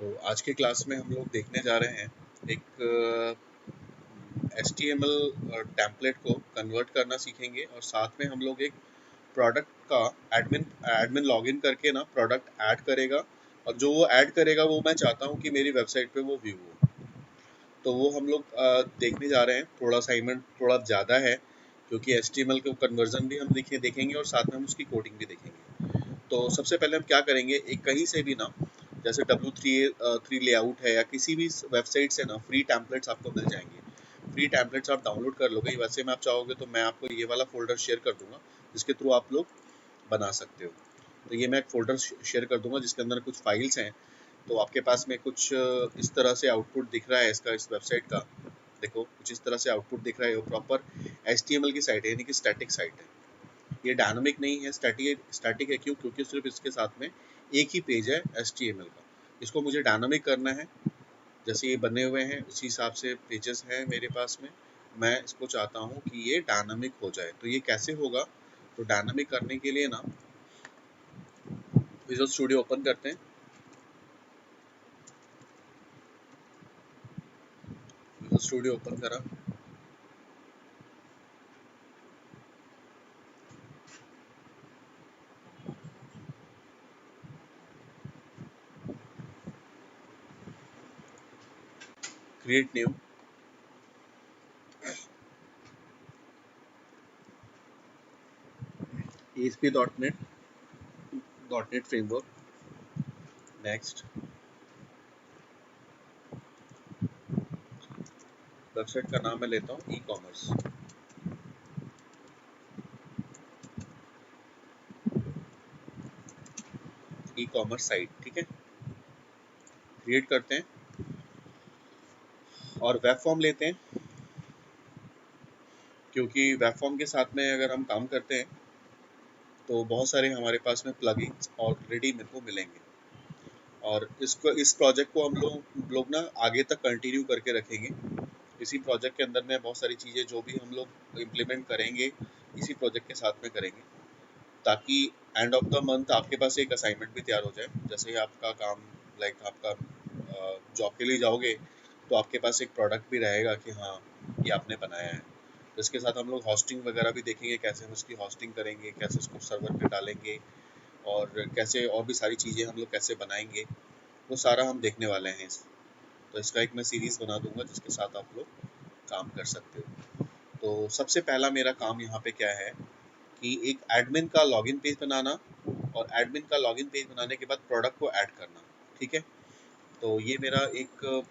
तो आज के क्लास में हम लोग देखने जा रहे हैं एक HTML टेम्पलेट को कन्वर्ट करना सीखेंगे और साथ में हम लोग एक प्रोडक्ट का एडमिन लॉगिन करके ना प्रोडक्ट ऐड करेगा और जो वो ऐड करेगा वो मैं चाहता हूँ कि मेरी वेबसाइट पे वो व्यू हो। तो वो हम लोग देखने जा रहे हैं। थोड़ा असाइनमेंट थोड़ा ज़्यादा है क्योंकि HTML के कन्वर्जन भी हम देखेंगे और साथ में हम उसकी कोडिंग भी देखेंगे। तो सबसे पहले हम क्या करेंगे, एक कहीं से भी ना, जैसे W3 लेआउट है या किसी भी वेबसाइट से ना फ्री टेम्पलेट्स आपको मिल जाएंगे। फ्री टेम्पलेट्स आप डाउनलोड कर लोगे। वैसे में आप चाहोगे तो मैं आपको ये वाला फोल्डर शेयर कर दूंगा जिसके थ्रू आप लोग बना सकते हो। तो ये मैं एक फोल्डर शेयर कर दूंगा जिसके अंदर कुछ फाइल्स हैं। तो आपके पास में कुछ इस तरह से आउटपुट दिख रहा है इसका, इस वेबसाइट का। देखो कुछ इस तरह से आउटपुट दिख रहा है। वो प्रॉपर HTML की साइट है, यानी कि स्टैटिक साइट है। ये डायनामिक नहीं है, स्टैटिक है। क्यों? क्योंकि सिर्फ इसके साथ में एक ही पेज है HTML का। इसको मुझे डायनामिक करना है। जैसे ये बने हुए हैं उसी हिसाब से पेजेस हैं मेरे पास में। मैं इसको चाहता हूँ कि ये डायनामिक हो जाए। तो ये कैसे होगा? तो डायनामिक करने के लिए ना विजुअल स्टूडियो ओपन करते हैं। विजुअल स्टूडियो ओपन करा। Create new. ASP.NET framework. Next. Website का नाम मैं लेता हूँ ई कॉमर्स साइट। ठीक है, क्रिएट करते हैं और वेब फॉर्म लेते हैं। क्योंकि वेब फॉर्म के साथ में अगर हम काम करते हैं तो बहुत सारे हमारे पास में प्लगइन्स ऑलरेडी मेरे को मिलेंगे और इस प्रोजेक्ट को हम लोग ना आगे तक कंटिन्यू करके रखेंगे। इसी प्रोजेक्ट के अंदर में बहुत सारी चीज़ें जो भी हम लोग इम्प्लीमेंट करेंगे इसी प्रोजेक्ट के साथ में करेंगे, ताकि एंड ऑफ द मंथ आपके पास एक असाइनमेंट भी तैयार हो जाए। जैसे ही आपका काम आपका जॉब के लिए जाओगे तो आपके पास एक प्रोडक्ट भी रहेगा कि हाँ ये आपने बनाया है। तो इसके साथ हम लोग होस्टिंग वगैरह भी देखेंगे, कैसे हम उसकी होस्टिंग करेंगे, कैसे उसको सर्वर पे डालेंगे और कैसे और भी सारी चीज़ें हम लोग कैसे बनाएंगे, वो सारा हम देखने वाले हैं। तो इसका एक मैं सीरीज़ बना दूंगा जिसके साथ आप लोग काम कर सकते हो। तो सबसे पहला मेरा काम यहाँ पे क्या है कि एक एडमिन का लॉगिन पेज बनाना और एडमिन का लॉगिन पेज बनाने के बाद प्रोडक्ट को ऐड करना। ठीक है, तो ये मेरा एक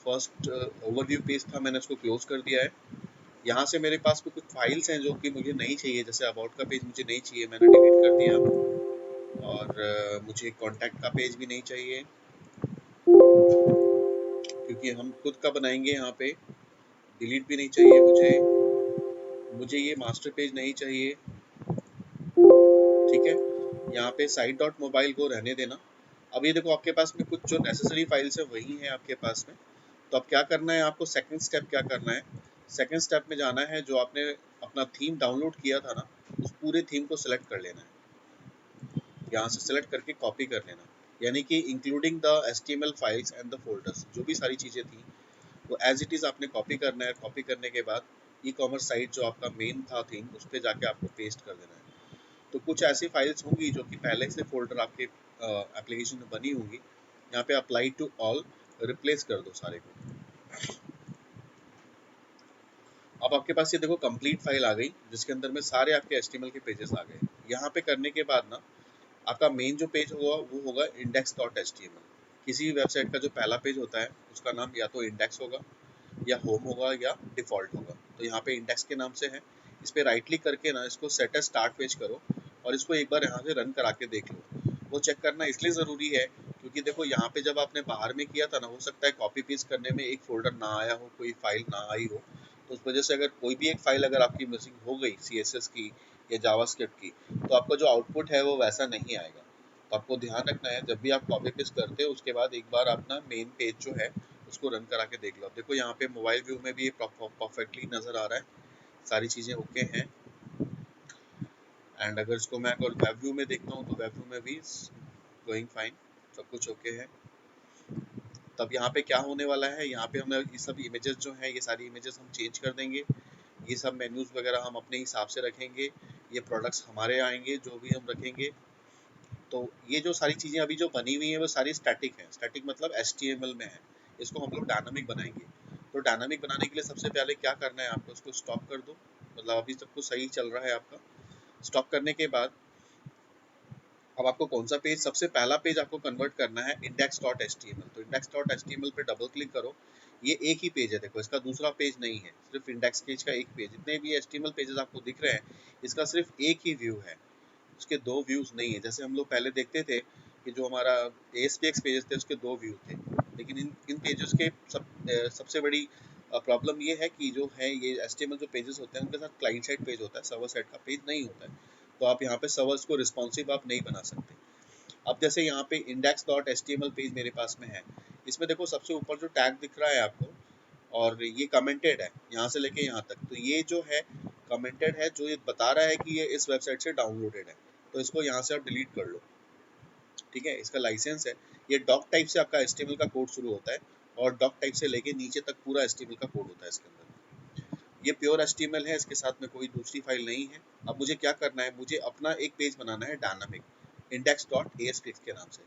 फर्स्ट ओवरव्यू पेज था, मैंने उसको क्लोज कर दिया है। यहाँ से मेरे पास में कुछ फाइल्स हैं जो कि मुझे नहीं चाहिए। जैसे अबाउट का पेज मुझे नहीं चाहिए, मैंने डिलीट कर दिया। और मुझे कॉन्टैक्ट का पेज भी नहीं चाहिए क्योंकि हम खुद का बनाएंगे। यहाँ पे डिलीट भी नहीं चाहिए मुझे ये मास्टर पेज नहीं चाहिए। ठीक है, यहाँ पे साइट डॉट मोबाइल को रहने देना। अब ये देखो आपके पास में कुछ जो नेसेसरी फाइल्स है वही है आपके पास में। तो अब क्या करना है आपको, सेकंड स्टेप क्या करना है, सेकंड स्टेप में जाना है। जो आपने अपना थीम डाउनलोड किया था ना, उस पूरे थीम को सिलेक्ट कर लेना है। यहाँ से सिलेक्ट करके कॉपी कर लेना, यानी कि including the HTML files and the folders, जो भी सारी चीज़ें थी वो एज इट इज़ आपने कॉपी करना है। कॉपी करने के बाद ई कॉमर्स साइट जो आपका मेन था थीम, उस पर जाके आपको पेस्ट कर देना है। तो कुछ ऐसी फाइल्स होंगी जो कि पहले से फोल्डर आपके एप्लीकेशन में बनी होंगी। यहाँ पे अप्लाई टू ऑल रिप्लेस कर दो सारे को। अब आपके पास ये देखो कंप्लीट फाइल आ गई जिसके अंदर में सारे आपके HTML के पेजेस आ गए। यहाँ पे करने के बाद ना आपका मेन जो पेज होगा वो होगा index.html। किसी भी वेबसाइट का जो पहला पेज होता है उसका नाम या तो इंडेक्स होगा या होम होगा या डिफ़ॉल्ट होगा। तो यहाँ पे इंडेक्स के नाम से है। इस पे राइट क्लिक करके ना इसको सेट एज स्टार्ट पेज करो और इसको एक बार यहाँ से रन करा के देख लो। वो चेक करना इसलिए ज़रूरी है क्योंकि देखो यहाँ पे जब आपने बाहर में किया था ना, हो सकता है कॉपी पेस्ट करने में एक फोल्डर ना आया हो, कोई फाइल ना आई हो। तो उस वजह से अगर कोई भी एक फाइल अगर आपकी मिसिंग हो गई CSS की या जावास्क्रिप्ट की, तो आपका जो आउटपुट है वो वैसा नहीं आएगा। तो आपको ध्यान रखना है जब भी आप कॉपी पेस्ट करते हो उसके बाद एक बार अपना मेन पेज जो है उसको रन करा के देख लो। देखो यहाँ पे मोबाइल व्यू में भी ये परफेक्टली नज़र आ रहा है, सारी चीज़ें ओके हैं। एंड अगर इसको मैं अगर वेब व्यू में देखता हूँ तो वेब व्यू में भी गोइंग फाइन, सब कुछ ओके है। तब यहाँ पे क्या होने वाला है, यहाँ पे हम ये सब इमेजेस जो हैं, ये सारी इमेजेस हम चेंज कर देंगे, ये सब मेन्यूज वगैरह हम अपने हिसाब से रखेंगे, ये प्रोडक्ट्स हमारे आएंगे जो भी हम रखेंगे। तो ये जो सारी चीज़ें अभी जो बनी हुई हैं वो सारी स्टैटिक हैं। स्टैटिक मतलब HTML में है, इसको हम लोग डायनामिक बनाएंगे। तो डायनामिक बनाने के लिए सबसे पहले क्या करना है आपको, उसको स्टॉप कर दो। मतलब अभी सब कुछ सही चल रहा है आपका। स्टॉप करने के बाद अब आपको कौन सा पेज, सबसे पहला पेज आपको कन्वर्ट करना है index.html। तो index.html पे डबल क्लिक करो। ये एक ही पेज है, देखो इसका दूसरा पेज नहीं है, सिर्फ इंडेक्स पेज का एक पेज। जितने भी HTML पेजेस आपको दिख रहे हैं, इसका सिर्फ एक ही व्यू है, उसके दो व्यूज नहीं है। जैसे हम लोग पहले देखते थे कि जो हमारा ASPX पेजेस थे उसके दो व्यू थे, लेकिन इन पेजेस के सबसे बड़ी प्रॉब्लम ये है कि जो है ये HTML जो पेजेस होते हैं उनके साथ क्लाइंट साइड पेज होता है, सर्वर साइड का पेज नहीं होता है। तो आप यहाँ पे सर्वर्स को रिस्पॉन्सिव आप नहीं बना सकते। अब जैसे यहाँ पे index.html पेज मेरे पास में है, इसमें देखो सबसे ऊपर जो टैग दिख रहा है आपको, और ये कमेंटेड है यहाँ से लेके यहाँ तक। तो ये जो है कमेंटेड है, जो ये बता रहा है कि ये इस वेबसाइट से डाउनलोडेड है, तो इसको यहाँ से आप डिलीट कर लो। ठीक है, इसका लाइसेंस है। ये डॉक टाइप से आपका HTML का कोड शुरू होता है, और डॉक टाइप से लेके नीचे तक पूरा HTML का कोड होता है इसके अंदर। ये प्योर HTML है, इसके साथ में कोई दूसरी फाइल नहीं है। अब मुझे क्या करना है, मुझे अपना एक पेज बनाना है डायनामिक, index.aspx के नाम से।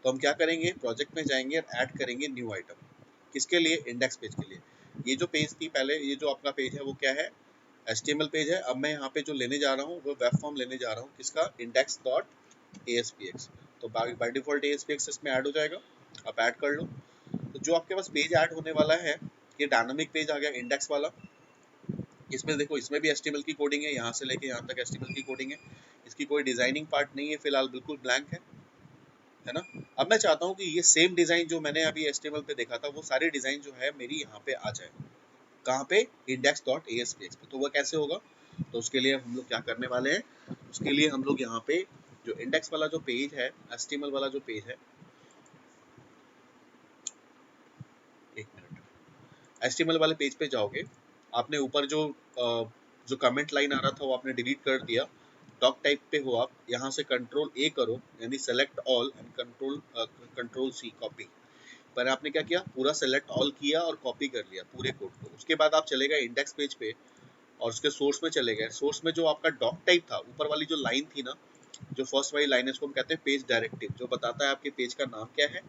तो हम क्या करेंगे, प्रोजेक्ट में जाएंगे और ऐड करेंगे न्यू आइटम। किसके लिए, इंडेक्स पेज के लिए। ये जो पेज थी पहले, ये जो आपका पेज है वो क्या है, HTML पेज है। अब मैं यहाँ पे जो लेने जा रहा हूँ वो वेब फॉर्म लेने जा रहा हूँ, किसका, index.aspx। तो बाय डिफॉल्ट ASPX इसमें ऐड हो जाएगा, आप ऐड कर लो। तो जो आपके पास पेज ऐड होने वाला है, ये डायनामिक पेज आ गया इंडेक्स वाला। इसमें देखो, इसमें भी HTML की कोडिंग है, यहाँ से लेके यहाँ तक HTML की कोडिंग है। इसकी कोई डिजाइनिंग पार्ट नहीं है फिलहाल, बिल्कुल ब्लैंक है ना। अब मैं चाहता हूँ कि ये सेम डिजाइन जो मैंने अभी HTML पे देखा था, वो सारी डिजाइन जो है मेरी यहाँ पे आ जाए। कहाँ पे, index.aspx पे। तो वो कैसे होगा, तो उसके लिए हम लोग क्या करने वाले हैं, उसके लिए हम लोग यहाँ पे जो इंडेक्स वाला जो पेज है, HTML वाला जो पेज है, एक मिनट, HTML वाले पेज पे जाओगे। आपने ऊपर जो कमेंट लाइन आ रहा था वो आपने डिलीट कर दिया। डॉक टाइप पे हो आप, यहाँ से कंट्रोल A करो, यानी select all, and control C copy. पर आपने क्या किया, पूरा सेलेक्ट ऑल किया और कॉपी कर लिया पूरे कोड को। उसके बाद आप चले गए इंडेक्स पेज पे और उसके सोर्स में चले गए। सोर्स में जो आपका डॉक टाइप था, ऊपर वाली जो लाइन थी ना, जो फर्स्ट वाली लाइन है, इसको हम कहते हैं पेज डायरेक्टिव, जो बताता है आपके पेज का नाम क्या है,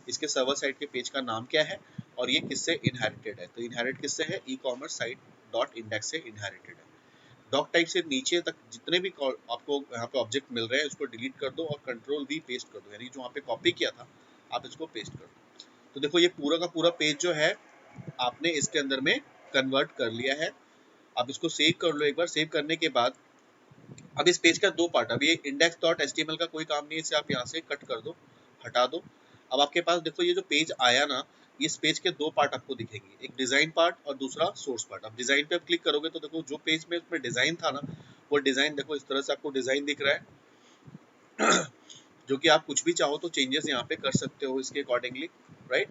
इसके सर्वर साइड के पेज का नाम क्या है, और ये किससे इनहेरिटेड है। तो इनहेरिट किससे है, ई-कॉमर्स साइट डॉट इंडेक्स से इनहेरिटेड है। डॉक टाइप से नीचे तक जितने भी आपको यहाँ पे ऑब्जेक्ट मिल रहे हैं, उसको डिलीट कर दो और कंट्रोल V पेस्ट कर दो, यानी जो वहाँ पे कॉपी किया था आप इसको पेस्ट कर दो। तो देखो ये पूरा का पूरा पेज जो है आपने इसके अंदर में कन्वर्ट कर लिया है। आप इसको सेव कर लो एक बार। सेव करने के बाद अब इस पेज का दो पार्ट, अब ये index.html का कोई काम नहीं है, इसे आप यहाँ से कट कर दो, हटा दो। अब आपके पास देखो ये जो पेज आया ना, इस पेज के दो पार्ट आपको दिखेंगे, एक डिजाइन पार्ट और दूसरा सोर्स पार्ट। अब डिजाइन पे आप क्लिक करोगे तो देखो जो पेज में उसमें डिजाइन था ना, वो डिजाइन देखो इस तरह से आपको डिजाइन दिख रहा है जो कि आप कुछ भी चाहो तो चेंजेस यहाँ पे कर सकते हो इसके अकॉर्डिंगली, राइट।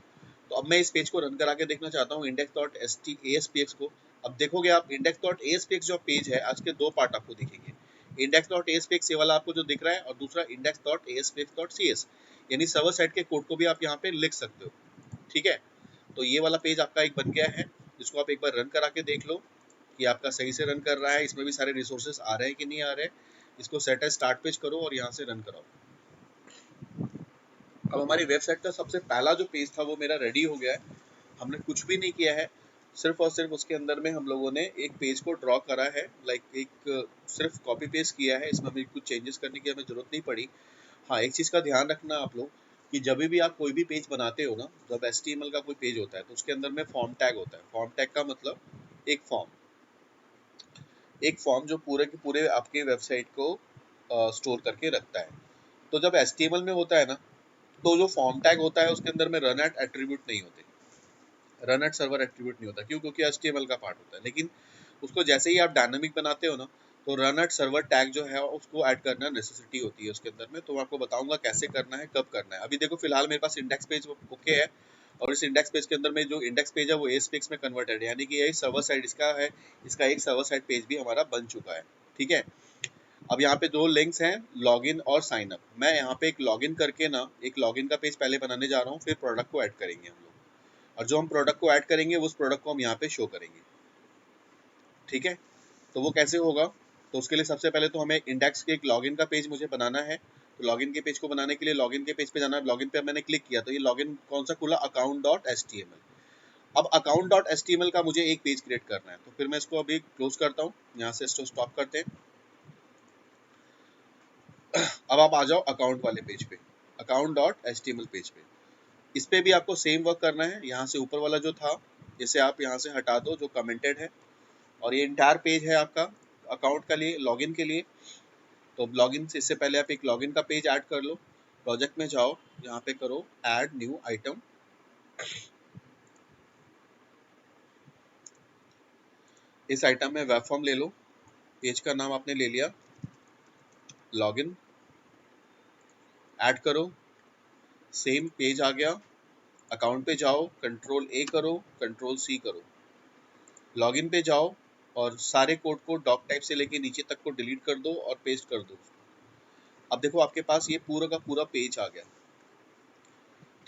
तो अब मैं इस पेज को रन करा के देखना चाहता हूँ, index.aspx को। अब देखोगे आप index.aspx जो पेज है, आज के दो पार्ट आपको दिखेंगे। index.aspx ये वाला आपको जो दिख रहा है, और दूसरा index.aspx.cs, यानी सर्वर साइड के कोड को भी आप यहाँ पे लिख सकते हो। ठीक है, तो ये वाला पेज आपका एक बन गया है, जिसको आप एक बार रन करा के देख लो कि आपका सही से रन कर रहा है, इसमें भी सारे रिसोर्सेस आ रहे हैं कि नहीं आ रहे हैं। इसको सेट एज स्टार्ट पेज करो और यहाँ से रन कराओ। अब हमारी वेबसाइट का सबसे पहला जो पेज था वो मेरा रेडी हो गया है। हमने कुछ भी नहीं किया है, सिर्फ और सिर्फ उसके अंदर में हम लोगों ने एक पेज को ड्रॉ करा है, लाइक एक सिर्फ कॉपी पेस्ट किया है, इसमें हमें कुछ चेंजेस करने की हमें जरूरत नहीं पड़ी। हाँ, एक चीज़ का ध्यान रखना आप लोग कि जब भी आप कोई भी पेज बनाते हो ना, जब HTML का कोई पेज होता है तो उसके अंदर में फॉर्म टैग होता है। फॉर्म टैग का मतलब एक फॉर्म जो पूरे के पूरे आपके वेबसाइट को स्टोर करके रखता है। तो जब HTML में होता है ना, तो जो फॉर्म टैग होता है उसके अंदर में रन एट एट्रीब्यूट नहीं होते, रन एट सर्वर एट्रीब्यूट नहीं होता। क्यों? क्योंकि HTML का पार्ट होता है। लेकिन उसको जैसे ही आप डायनामिक बनाते हो ना, तो रन एट सर्वर टैग जो है उसको ऐड करना नेसेसिटी होती है उसके अंदर में। तो मैं आपको बताऊंगा कैसे करना है, कब करना है। अभी देखो फिलहाल मेरे पास इंडेक्स पेज ओके है, और इस इंडेक्स पेज के अंदर में जो इंडेक्स पेज है वो ASPX में कन्वर्टेड है, यानी कि यही सर्वर साइड इसका है, इसका एक सर्वर साइड पेज भी हमारा बन चुका है। ठीक है, अब यहाँ पे दो लिंक्स हैं, लॉगिन और साइन अप। मैं यहाँ पे एक लॉगिन करके ना, एक लॉगिन का पेज पहले बनाने जा रहा हूँ, फिर प्रोडक्ट को ऐड करेंगे हम लोग। और जो हम प्रोडक्ट को ऐड करेंगे उस प्रोडक्ट को हम यहाँ पे शो करेंगे। ठीक है, तो वो कैसे होगा? तो उसके लिए सबसे पहले तो हमें इंडेक्स के एक लॉगिन का पेज मुझे बनाना है। तो लॉगिन के पेज को बनाने के लिए लॉगिन के पेज पे जाना है। लॉगिन पे मैंने क्लिक किया तो ये लॉगिन कौन सा खुला? account.html। अब account.html का मुझे एक पेज क्रिएट करना है, तो फिर मैं इसको अभी क्लोज करता हूँ, यहाँ से इसको स्टॉप करते हैं। अब आप आ जाओ अकाउंट वाले पेज पे, account.html पेज पे। इस पे भी आपको सेम वर्क करना है। यहाँ से ऊपर वाला जो था इसे आप यहाँ से हटा दो जो कमेंटेड है, और ये इंटायर पेज है आपका अकाउंट के लिए, लॉगिन के लिए। तो लॉगिन से इससे पहले आप एक लॉगिन का पेज ऐड कर लो। प्रोजेक्ट में जाओ, यहाँ पे करो ऐड न्यू आइटम। इस आइटम में वेब फॉर्म ले लो, पेज का नाम आपने ले लिया, लॉगिन ऐड करो, सेम पेज आ गया। अकाउंट पे जाओ, कंट्रोल ए करो, कंट्रोल सी करो, लॉगिन पे जाओ और सारे कोड को डॉक टाइप से लेके नीचे तक को डिलीट कर दो और पेस्ट कर दो। अब देखो आपके पास ये पूरा का पूरा पेज आ गया।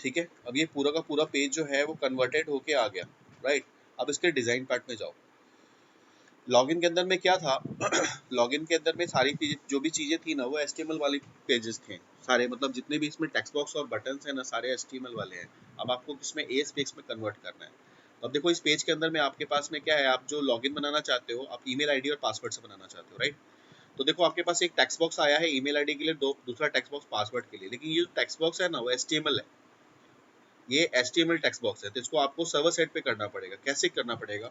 ठीक है, अब ये पूरा का पूरा पेज जो है वो कन्वर्टेड होके आ गया, राइट। अब इसके डिजाइन पार्ट में जाओ। लॉगिन के अंदर में क्या था? लॉगिन के अंदर में सारी चीजें, जो भी चीजें थी ना, वो HTML वाली पेजेस थे सारे, मतलब जितने भी इसमें टेक्स्ट बॉक्स और बटन्स हैं ना, सारे HTML वाले हैं। अब आपको किसमें? ASPX में कन्वर्ट करना है। तो अब देखो इस पेज के अंदर में आपके पास में क्या है, आप जो लॉगिन बनाना चाहते हो, आप ईमेल आईडी और पासवर्ड से बनाना चाहते हो, राइट। तो देखो आपके पास एक टेक्स्ट बॉक्स आया है ईमेल आईडी के लिए, दूसरा टेक्स्ट बॉक्स पासवर्ड के लिए, लेकिन ये जो टेक्स्ट बॉक्स है ना वो HTML है, ये HTML टेक्स्ट बॉक्स है। तो इसको आपको सर्वर साइड पे करना पड़ेगा। कैसे करना पड़ेगा?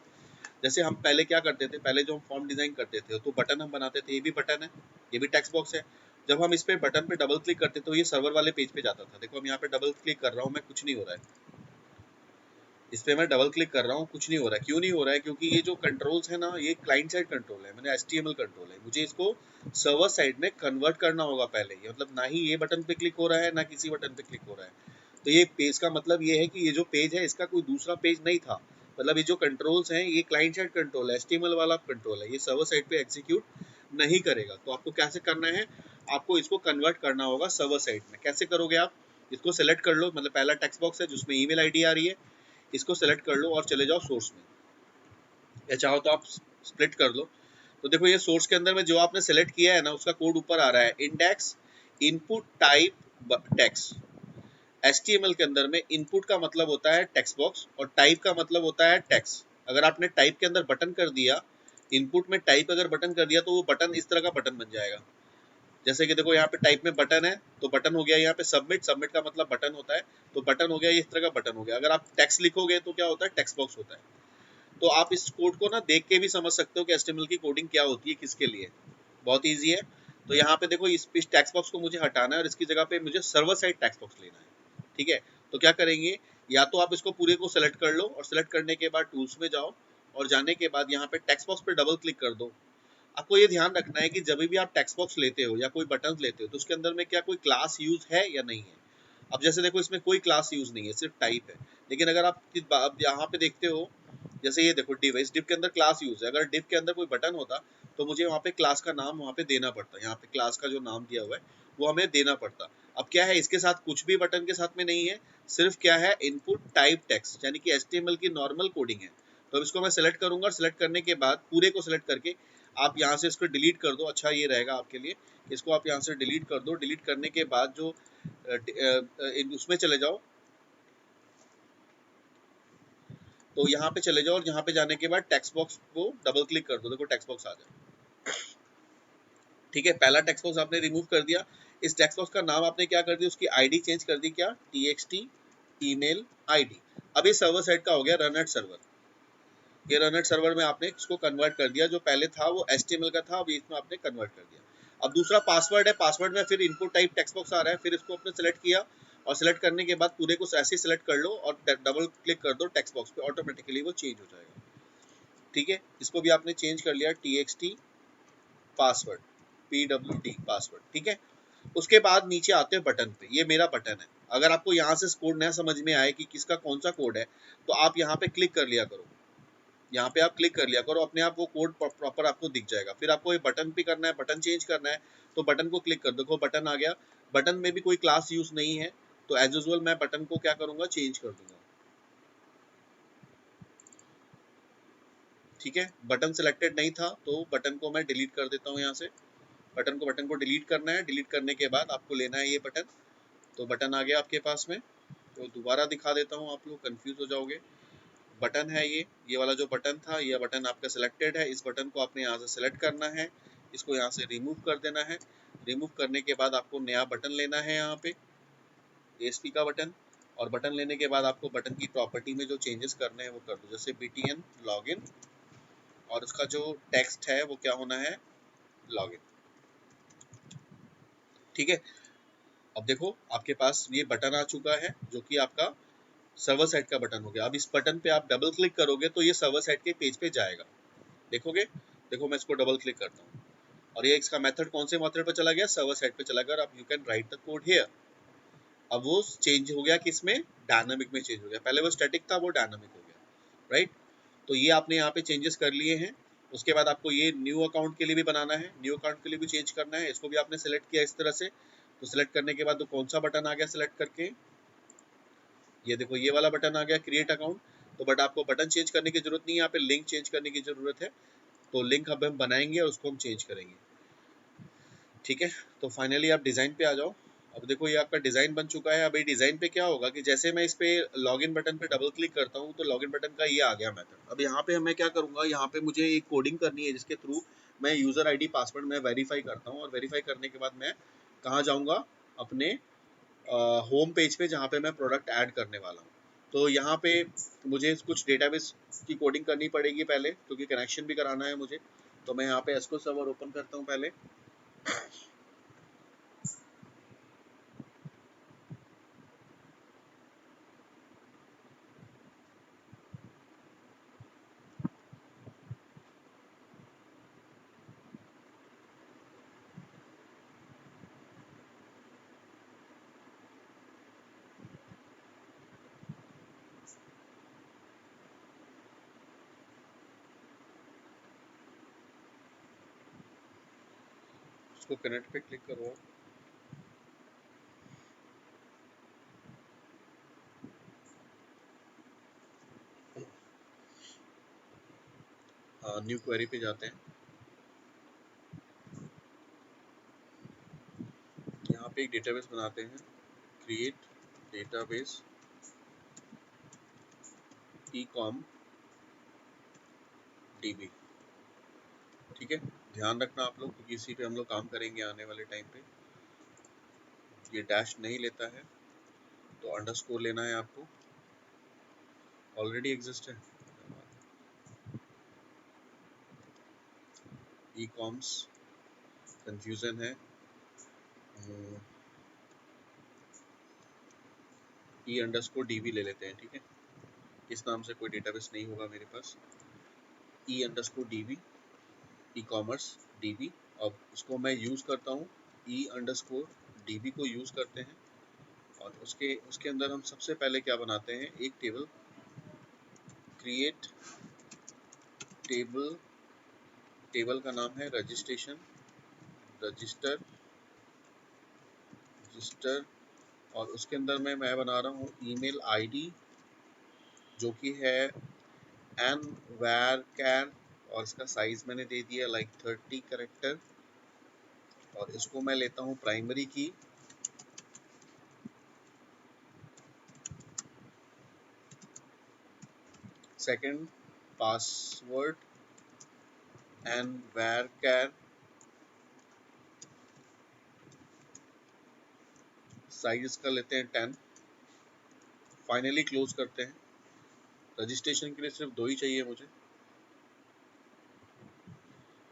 जैसे हम पहले क्या करते थे, पहले जो हम फॉर्म डिजाइन करते थे तो बटन हम बनाते थे, ये भी बटन है, ये भी टेक्स्ट बॉक्स है। जब हम इस पे बटन पे डबल क्लिक करते तो ये सर्वर वाले पेज पे जाता था। देखो हम यहाँ पे डबल क्लिक कर रहा हूँ, मैं, कुछ नहीं हो रहा है। इस पे मैं डबल क्लिक कर रहा हूँ, कुछ नहीं हो रहा है। क्यों नहीं हो रहा है? क्योंकि ये जो कंट्रोल्स है ना, ये क्लाइंट साइड कंट्रोल है, मैंने HTML कंट्रोल है, मुझे इसको सर्वर साइड में कन्वर्ट करना होगा पहले। ये मतलब ना ही ये बटन पे क्लिक हो रहा है, ना किसी बटन पे क्लिक हो रहा है। तो ये पेज का मतलब ये है कि ये जो पेज है इसका कोई दूसरा पेज नहीं था। मतलब ये जो कंट्रोल्स हैं ये क्लाइंट साइड कंट्रोल है, HTML वाला कंट्रोल है, ये सर्वर साइड पे एग्जीक्यूट नहीं करेगा। तो आपको कैसे करना है? आपको इसको कन्वर्ट करना होगा सर्वर साइड में। कैसे करोगे आप? इसको सेलेक्ट कर लो, मतलब पहला टेक्स्ट बॉक्स है जिसमें ईमेल आईडी आ रही है, इसको सेलेक्ट कर लो और चले जाओ सोर्स में, या चाहो तो आप स्प्लिट कर लो। तो देखो ये सोर्स के अंदर में जो आपने सेलेक्ट किया है ना, उसका कोड ऊपर आ रहा है, index input type text. HTML के अंदर में इनपुट का मतलब होता है टेक्स्ट बॉक्स और टाइप का मतलब होता है टेक्स्ट। अगर आपने टाइप के अंदर बटन कर दिया, इनपुट में टाइप अगर बटन कर दिया, तो वो बटन इस तरह का बटन बन जाएगा। जैसे कि देखो यहाँ पे टाइप में बटन है, तो बटन हो गया यहाँ पे सबमिट, सबमिट का मतलब बटन होता है, तो बटन हो गया, इस तरह का बटन हो गया। अगर आप टेक्स्ट लिखोगे तो क्या होता है? टेक्स्ट बॉक्स होता है। तो आप इस कोड को ना देख के भी समझ सकते हो कि HTML की कोडिंग क्या होती है, किसके लिए। बहुत ईजी है। तो यहाँ पे देखो इस टेक्स्ट बॉक्स को मुझे हटाना है और इसकी जगह पे मुझे सर्वर साइड टेक्स्ट बॉक्स लेना है। ठीक है, तो क्या करेंगे, या तो आप इसको पूरे को सेलेक्ट कर लो और सेलेक्ट करने के बाद टूल्स में जाओ और जाने के बाद यहाँ पे टेक्स्ट बॉक्स पे डबल क्लिक कर दो। आपको ये ध्यान रखना है कि जब भी आप टेक्स्ट बॉक्स लेते हो या कोई बटन लेते हो तो उसके अंदर में क्या कोई क्लास यूज है या नहीं है। अब जैसे देखो इसमें कोई क्लास यूज नहीं है, सिर्फ टाइप है। लेकिन अगर आप यहाँ पे देखते हो, जैसे ये देखो डिव है, इस डिव के अंदर क्लास यूज है। अगर डिव के अंदर कोई बटन होता तो मुझे वहाँ पे क्लास का नाम वहाँ पे देना पड़ता। यहाँ पे क्लास का जो नाम दिया हुआ है वो हमें देना पड़ता। अब क्या है, इसके साथ कुछ भी बटन के साथ में नहीं है, सिर्फ क्या है, इनपुट टाइप टेक्स्ट, यानी कि HTML की नॉर्मल कोडिंग है। तो अब इसको मैं सेलेक्ट करूंगा, सेलेक्ट करने के बाद पूरे को सेलेक्ट करके आप यहाँ से इसको डिलीट कर दो। अच्छा ये रहेगा आपके लिए, इसको आप यहाँ से डिलीट कर दो। डिलीट करने के बाद जो उसमें चले जाओ, तो यहाँ पे चले जाओ और यहाँ पे जाने के बाद टेक्स्ट बॉक्स को डबल क्लिक कर दो। देखो टेक्स्ट बॉक्स आ जाए। ठीक है, पहला टेक्स्ट बॉक्स आपने रिमूव कर दिया। इस टेक्स्ट बॉक्स का नाम आपने क्या कर दिया, उसकी आईडी चेंज कर दी, क्या, TXT ईमेल आईडी। अब ये सर्वर साइड का हो गया रन एट सर्वर। ये रन एट सर्वर में आपने इसको कन्वर्ट कर दिया, जो पहले था वो HTML का था, अभी इसमें आपने कन्वर्ट कर दिया। अब दूसरा पासवर्ड है, पासवर्ड में फिर इनपुट टाइप टेक्स्ट बॉक्स आ रहा है, फिर इसको आपने सेलेक्ट किया और सेलेक्ट करने के बाद पूरे को ऐसे सेलेक्ट कर लो और डबल क्लिक कर दो टेक्स्ट बॉक्स पे, ऑटोमेटिकली वो चेंज हो जाएगा। ठीक है, इसको भी आपने चेंज कर लिया, TXT पासवर्ड, PWD पासवर्ड। ठीक है, उसके बाद नीचे आते हैं बटन पे, ये मेरा बटन है। अगर आपको यहाँ से कोड न समझ में आए कि किसका कौन सा कोड है, तो आप यहाँ पे क्लिक कर लिया करो, यहाँ पे आप क्लिक कर लिया करो, अपने आप वो कोड प्रॉपर आपको दिख जाएगा। फिर आपको ये बटन पे करना है, बटन चेंज करना है, तो बटन को क्लिक कर दो, देखो बटन आ गया। बटन में भी कोई क्लास यूज नहीं है, तो एज यूजुअल मैं बटन को क्या करूंगा, चेंज कर दूंगा। ठीक है, बटन सिलेक्टेड नहीं था तो बटन को मैं डिलीट कर देता हूँ यहाँ से। बटन को डिलीट करना है। डिलीट करने के बाद आपको लेना है ये बटन। तो बटन आ गया आपके पास में। तो दोबारा दिखा देता हूँ, आप लोग कंफ्यूज हो जाओगे। बटन है ये वाला जो बटन था, ये बटन आपका सिलेक्टेड है। इस बटन को आपने यहाँ से सिलेक्ट करना है, इसको यहाँ से रिमूव कर देना है। रिमूव करने के बाद आपको नया बटन लेना है यहाँ पे, ASP का बटन। और बटन लेने के बाद आपको बटन की प्रॉपर्टी में जो चेंजेस करने हैं वो कर दो, जैसे BTN लॉगिन, और उसका जो टेक्स्ट है वो क्या होना है, लॉगिन। ठीक है, अब देखो आपके पास ये बटन आ चुका है जो कि आपका सर्वर साइड का बटन हो गया। अब इस बटन पे आप डबल क्लिक करोगे तो ये सर्वर साइड के पेज पे जाएगा। देखोगे, देखो मैं इसको डबल क्लिक करता हूँ और ये इसका मेथड कौन से मेथड पे चला गया, सर्वर साइड पे चला गया। और अब you can write the code here. अब वो चेंज हो गया, किसमें, डायनामिक में चेंज हो गया। पहले वो स्टैटिक था, वो डायनामिक हो गया, राइट। तो ये आपने यहाँ पे चेंजेस कर लिए हैं। उसके बाद आपको ये न्यू अकाउंट के लिए भी बनाना है, न्यू अकाउंट के लिए भी चेंज करना है। इसको भी आपने सेलेक्ट किया इस तरह से। तो सेलेक्ट करने के बाद तो कौन सा बटन आ गया सेलेक्ट करके, ये देखो ये वाला बटन आ गया, क्रिएट अकाउंट। तो बट आपको बटन चेंज करने की जरूरत नहीं है, यहाँ पे लिंक चेंज करने की जरूरत है। तो लिंक अब हम बनाएंगे और उसको हम चेंज करेंगे। ठीक है, तो फाइनली आप डिज़ाइन पे आ जाओ। अब देखो ये आपका डिज़ाइन बन चुका है। अब ये डिज़ाइन पे क्या होगा कि जैसे मैं इस पे लॉगिन बटन पे डबल क्लिक करता हूँ तो लॉगिन बटन का ये आ गया मेथड। अब यहाँ पे मैं क्या करूँगा, यहाँ पे मुझे एक कोडिंग करनी है जिसके थ्रू मैं यूज़र ID पासवर्ड मैं वेरीफाई करता हूँ। और वेरीफाई करने के बाद मैं कहाँ जाऊँगा, अपने होम पेज पे जहाँ पे मैं प्रोडक्ट ऐड करने वाला हूँ। तो यहाँ पे मुझे कुछ डेटाबेस की कोडिंग करनी पड़ेगी पहले, क्योंकि कनेक्शन भी कराना है मुझे। तो मैं यहाँ पे एसक्यूएल सर्वर ओपन करता हूँ पहले। उसको कनेक्ट पे क्लिक करो। न्यू क्वेरी पे जाते हैं। यहाँ पे एक डेटाबेस बनाते हैं, क्रिएट डेटाबेस ecom db। ठीक है, ध्यान रखना आप लोग, क्योंकि इसी पे हम लोग काम करेंगे आने वाले टाइम पे। ये डैश नहीं लेता है तो अंडरस्कोर लेना है आपको, ऑलरेडी एग्जिस्ट है। ecom's कंफ्यूजन है, e_db ले लेते हैं। ठीक है, इस नाम से कोई डेटाबेस नहीं होगा मेरे पास। e_db e commerce DB। अब उसको मैं यूज़ करता हूँ, e_db को यूज़ करते हैं। और उसके उसके अंदर हम सबसे पहले क्या बनाते हैं, एक टेबल, क्रिएट टेबल। टेबल का नाम है रजिस्ट्रेशन, रजिस्टर, रजिस्टर। और उसके अंदर मैं बना रहा हूँ ईमेल ID, जो कि है एन वैर कैर। और इसका साइज मैंने दे दिया लाइक 30 कैरेक्टर। और इसको मैं लेता हूँ प्राइमरी की। सेकंड, पासवर्ड एंड वैर कैर। साइज इसका लेते हैं 10। फाइनली क्लोज करते हैं। रजिस्ट्रेशन के लिए सिर्फ 2 ही चाहिए मुझे।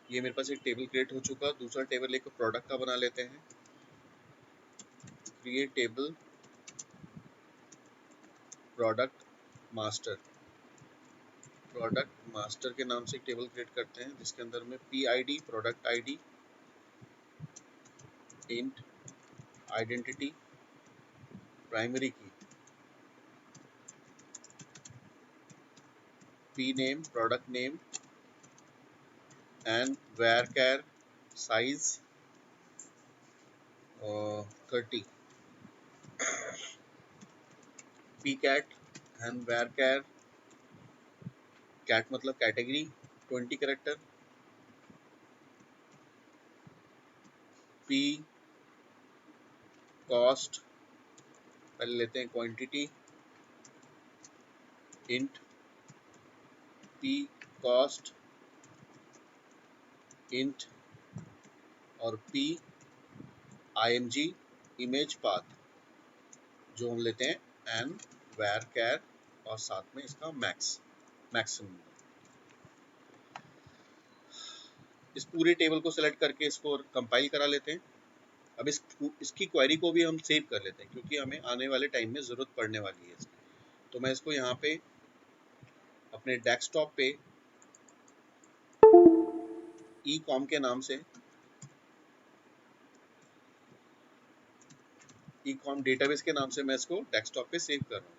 ये मेरे पास एक टेबल क्रिएट हो चुका। दूसरा टेबल एक प्रोडक्ट का बना लेते हैं, create table product master. Product master के नाम से एक टेबल क्रिएट करते हैं जिसके अंदर में PID product ID, int identity, primary की, P name product name and varchar size 30, pcat and varchar, cat मतलब कैटेगरी, 20 कैरेक्टर, पी कॉस्ट पहले लेते हैं quantity, int P cost int और पी img इमेज पाथ जो हम लेते हैं एन वैर कैर और साथ में इसका मैक्सिमम। इस पूरे टेबल को सिलेक्ट करके इसको कंपाइल करा लेते हैं। अब इसकी क्वेरी को भी हम सेव कर लेते हैं क्योंकि हमें आने वाले टाइम में ज़रूरत पड़ने वाली है इसकी। तो मैं इसको यहाँ पे अपने डेस्कटॉप पे ecom के नाम से ecom डेटाबेस के नाम से मैं इसको डेस्कटॉप पे सेव कर रहा हूँ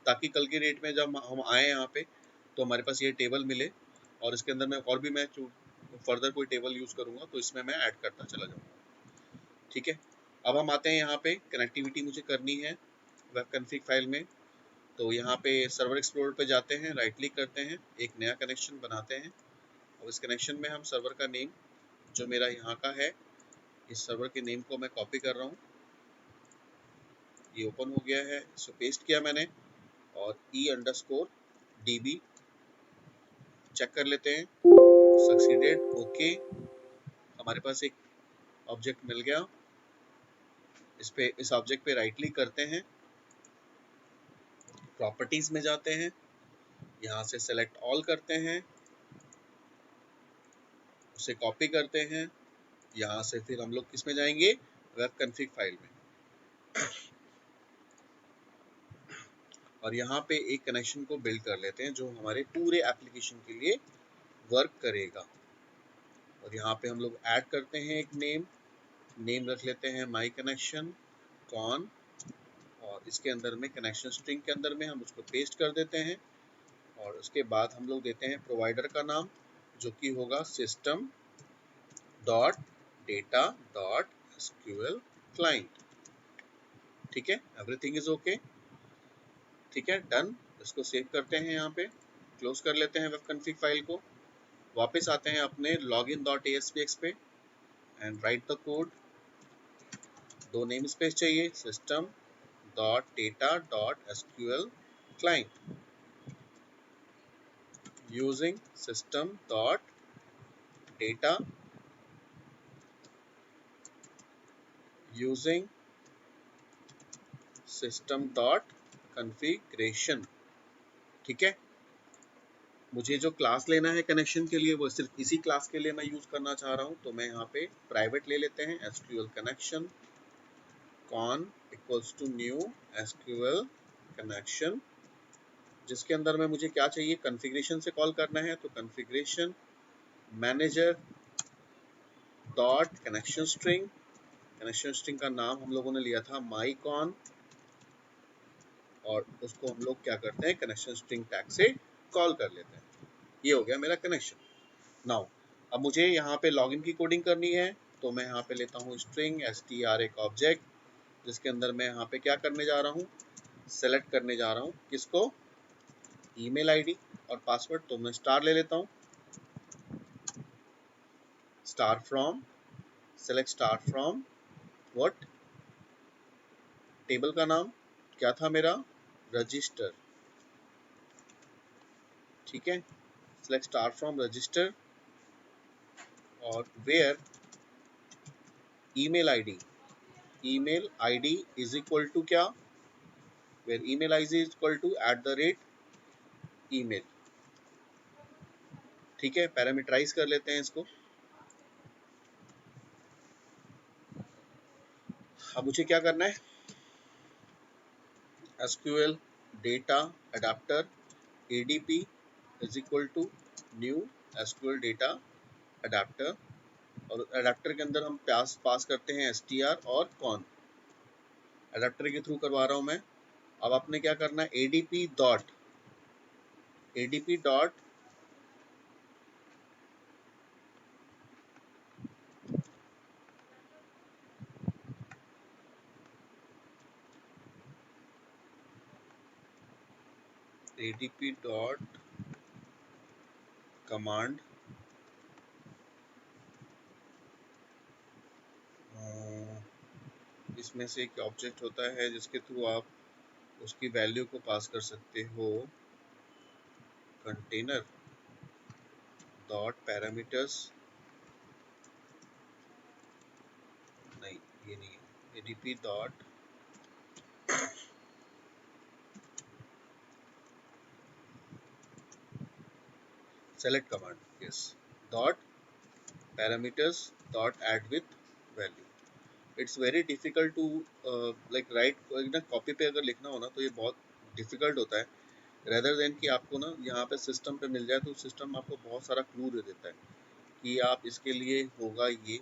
ताकि कल की डेट में जब हम आए यहाँ पे तो हमारे पास ये टेबल मिले और इसके अंदर में और भी मैं फर्दर कोई टेबल यूज़ करूँगा तो इसमें मैं ऐड करता चला जाऊँगा। ठीक है, अब हम आते हैं यहाँ पे कनेक्टिविटी मुझे करनी है वेब कॉन्फ़िग फाइल में। तो यहाँ पे सर्वर एक्सप्लोरर पे जाते हैं, राइट क्लिक करते हैं, एक नया कनेक्शन बनाते हैं और इस कनेक्शन में हम सर्वर का नेम जो मेरा यहाँ का है, इस सर्वर के नेम को मैं कॉपी कर रहा हूँ। ये ओपन हो गया है, इसको पेस्ट किया मैंने और e_db चेक कर लेते हैं, सक्सीडेड, ओके। हमारे पास एक ऑब्जेक्ट मिल गया। इस ऑब्जेक्ट पे राइट क्लिक करते हैं, प्रॉपर्टीज में जाते हैं, यहाँ से सेलेक्ट ऑल करते हैं, उसे कॉपी करते हैं, यहाँ से फिर हम लोग किस में जाएंगे, वेब कॉन्फ़िग फाइल में, और यहाँ पे एक कनेक्शन को बिल्ड कर लेते हैं जो हमारे पूरे एप्लीकेशन के लिए वर्क करेगा। और यहाँ पे हम लोग ऐड करते हैं एक नेम रख लेते हैं माई कनेक्शन कॉन, और इसके अंदर में कनेक्शन स्ट्रिंग के अंदर में हम उसको पेस्ट कर देते हैं और उसके बाद हम लोग देते हैं प्रोवाइडर का नाम जो कि होगा system dot data dot SQL client. ठीक है, एवरीथिंग इज ओके। ठीक है, डन। इसको सेव करते हैं, यहाँ पे क्लोज कर लेते हैं वेब कॉन्फ़िग फाइल को। वापस आते हैं अपने login.aspx पे एंड राइट द कोड। दो नेम स्पेस चाहिए, system dot data dot SQL client using system dot data using system dot configuration. ठीक है, मुझे जो क्लास लेना है कनेक्शन के लिए वो सिर्फ इसी क्लास के लिए मैं यूज करना चाह रहा हूँ। तो मैं यहाँ पे प्राइवेट ले लेते हैं, SQL connection con equals to new SQL connection, जिसके अंदर में मुझे क्या चाहिए, कॉन्फ़िगरेशन से कॉल करना है। तो configuration manager dot connection string का नाम हम लोगों ने लिया था माई कॉन, और उसको हम लोग क्या करते हैं, कनेक्शन स्ट्रिंग टैग से कॉल कर लेते हैं। ये हो गया मेरा कनेक्शन। नाउ अब मुझे यहाँ पे लॉगिन की कोडिंग करनी है, तो मैं यहाँ पे लेता हूँ स्ट्रिंग str एक ऑब्जेक्ट जिसके अंदर मैं यहाँ पे क्या करने जा रहा हूँ, सेलेक्ट करने जा रहा हूँ किसको, ईमेल आईडी और पासवर्ड। तो मैं स्टार ले लेता हूँ, star from, select star from what, table का नाम क्या था मेरा, रजिस्टर। ठीक है, सेलेक्ट स्टार फ्रॉम रजिस्टर और where email ID is equal to क्या, where email ID is equal to @email। ठीक है, पैरामीटराइज कर लेते हैं इसको। अब मुझे क्या करना है, SQL data adapter ADP is equal to new SQL data adapter, और अडाप्टर के अंदर हम पास करते हैं str और कॉन, अडाप्टर के थ्रू करवा रहा हूं मैं। अब आपने क्या करना है, ADP डॉट कमांड इसमें से एक ऑब्जेक्ट होता है जिसके थ्रू आप उसकी वैल्यू को पास कर सकते हो। कंटेनर डॉट पैरामीटर्स, नहीं ये नहीं है, ADP dot select command, yes, dot parameters dot add with value. It's very difficult to like write ना, कॉपी पे अगर लिखना हो ना तो ये बहुत डिफिकल्ट होता है, रेदर देन कि आपको ना यहाँ पे सिस्टम पे मिल जाए तो सिस्टम आपको बहुत सारा क्लू दे देता है कि आप इसके लिए होगा ये,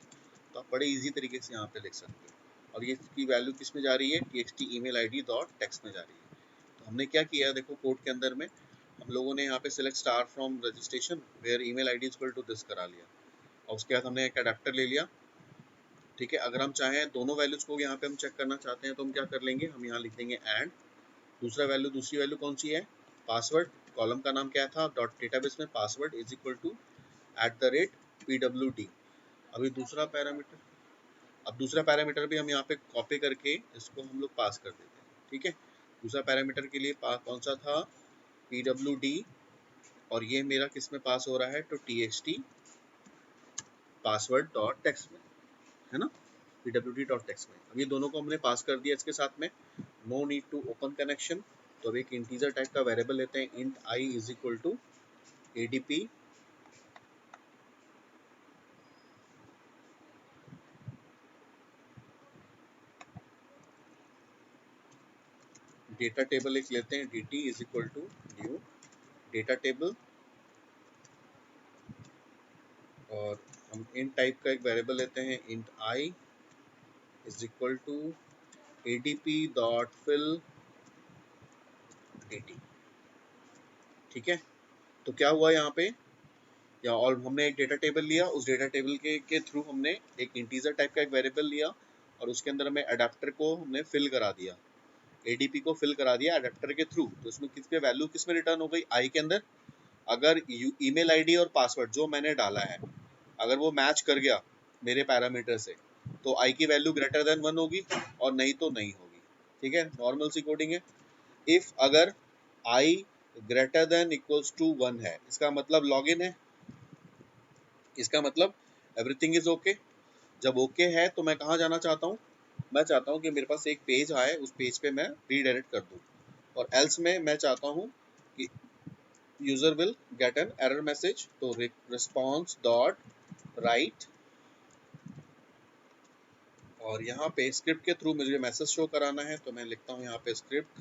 तो आप बड़े इजी तरीके से यहाँ पे लिख सकते हो। और ये इसकी वैल्यू किस में जा रही है, txt email id dot text में जा रही है। तो हमने क्या किया, देखो कोड के अंदर में हम लोगों ने यहाँ पे select star from registration where email id equal to this करा लिया, और उसके बाद हमने एक अडेप्टर ले लिया। ठीक है, अगर हम चाहें दोनों वैल्यूज को यहाँ पे हम चेक करना चाहते हैं तो हम क्या कर लेंगे, हम यहाँ लिख देंगे एंड दूसरा वैल्यू, दूसरी वैल्यू कौन सी है, पासवर्ड, कॉलम का नाम क्या था, डॉट डेटाबेस में password is equal to @pwd। अभी दूसरा पैरामीटर, अब दूसरा पैरामीटर भी हम यहाँ पे कॉपी करके इसको हम लोग पास कर देते हैं। ठीक है, दूसरा पैरामीटर के लिए कौन सा था, pwd, और ये मेरा किस में पास हो रहा है, तो txt पासवर्ड डॉट टेक्स्ट में, है ना, pwd.text में। अब ये दोनों को हमने पास कर दिया इसके साथ में, no need to open connection. तो अब एक इंटीजर टाइप का वेरिएबल लेते हैं, int i is equal to adp data table एक लेते हैं, dt is equal to new data table, और हम इंट टाइप का एक वेरिएबल लेते हैं, int i is equal to adp dot fill dt। ठीक है, तो क्या हुआ यहाँ पे, या और हमने एक डेटा टेबल लिया, उस डेटा टेबल के थ्रू हमने एक इंटीजर टाइप का एक वेरिएबल लिया, और उसके अंदर हमें अडेप्टर को हमने फिल करा दिया, एडीपी को फिल करा दिया अडेप्टर के थ्रू। तो इसमें किसके वैल्यू किस में रिटर्न हो गई, आई के अंदर। अगर ईमेल आईडी और पासवर्ड जो मैंने डाला है अगर वो मैच कर गया मेरे पैरामीटर से, तो आई की वैल्यू ग्रेटर देन 1 होगी, और नहीं तो नहीं होगी। ठीक है, नॉर्मल सी कोडिंग है। इफ अगर आई ग्रेटर देन इक्वल्स टू 1 है, इसका मतलब लॉगिन है, इसका मतलब एवरीथिंग इज ओके। जब ओके है तो मैं कहाँ जाना चाहता हूँ, मैं चाहता हूँ कि मेरे पास एक पेज आए, उस पेज पे मैं रीडायरेक्ट कर दूँ, और एल्स में मैं चाहता हूँ कि user will get an error message, तो रिस्पॉन्स डॉट राइट, और यहाँ पे स्क्रिप्ट के थ्रू मुझे मैसेज शो कराना है, तो मैं लिखता हूँ यहाँ पे स्क्रिप्ट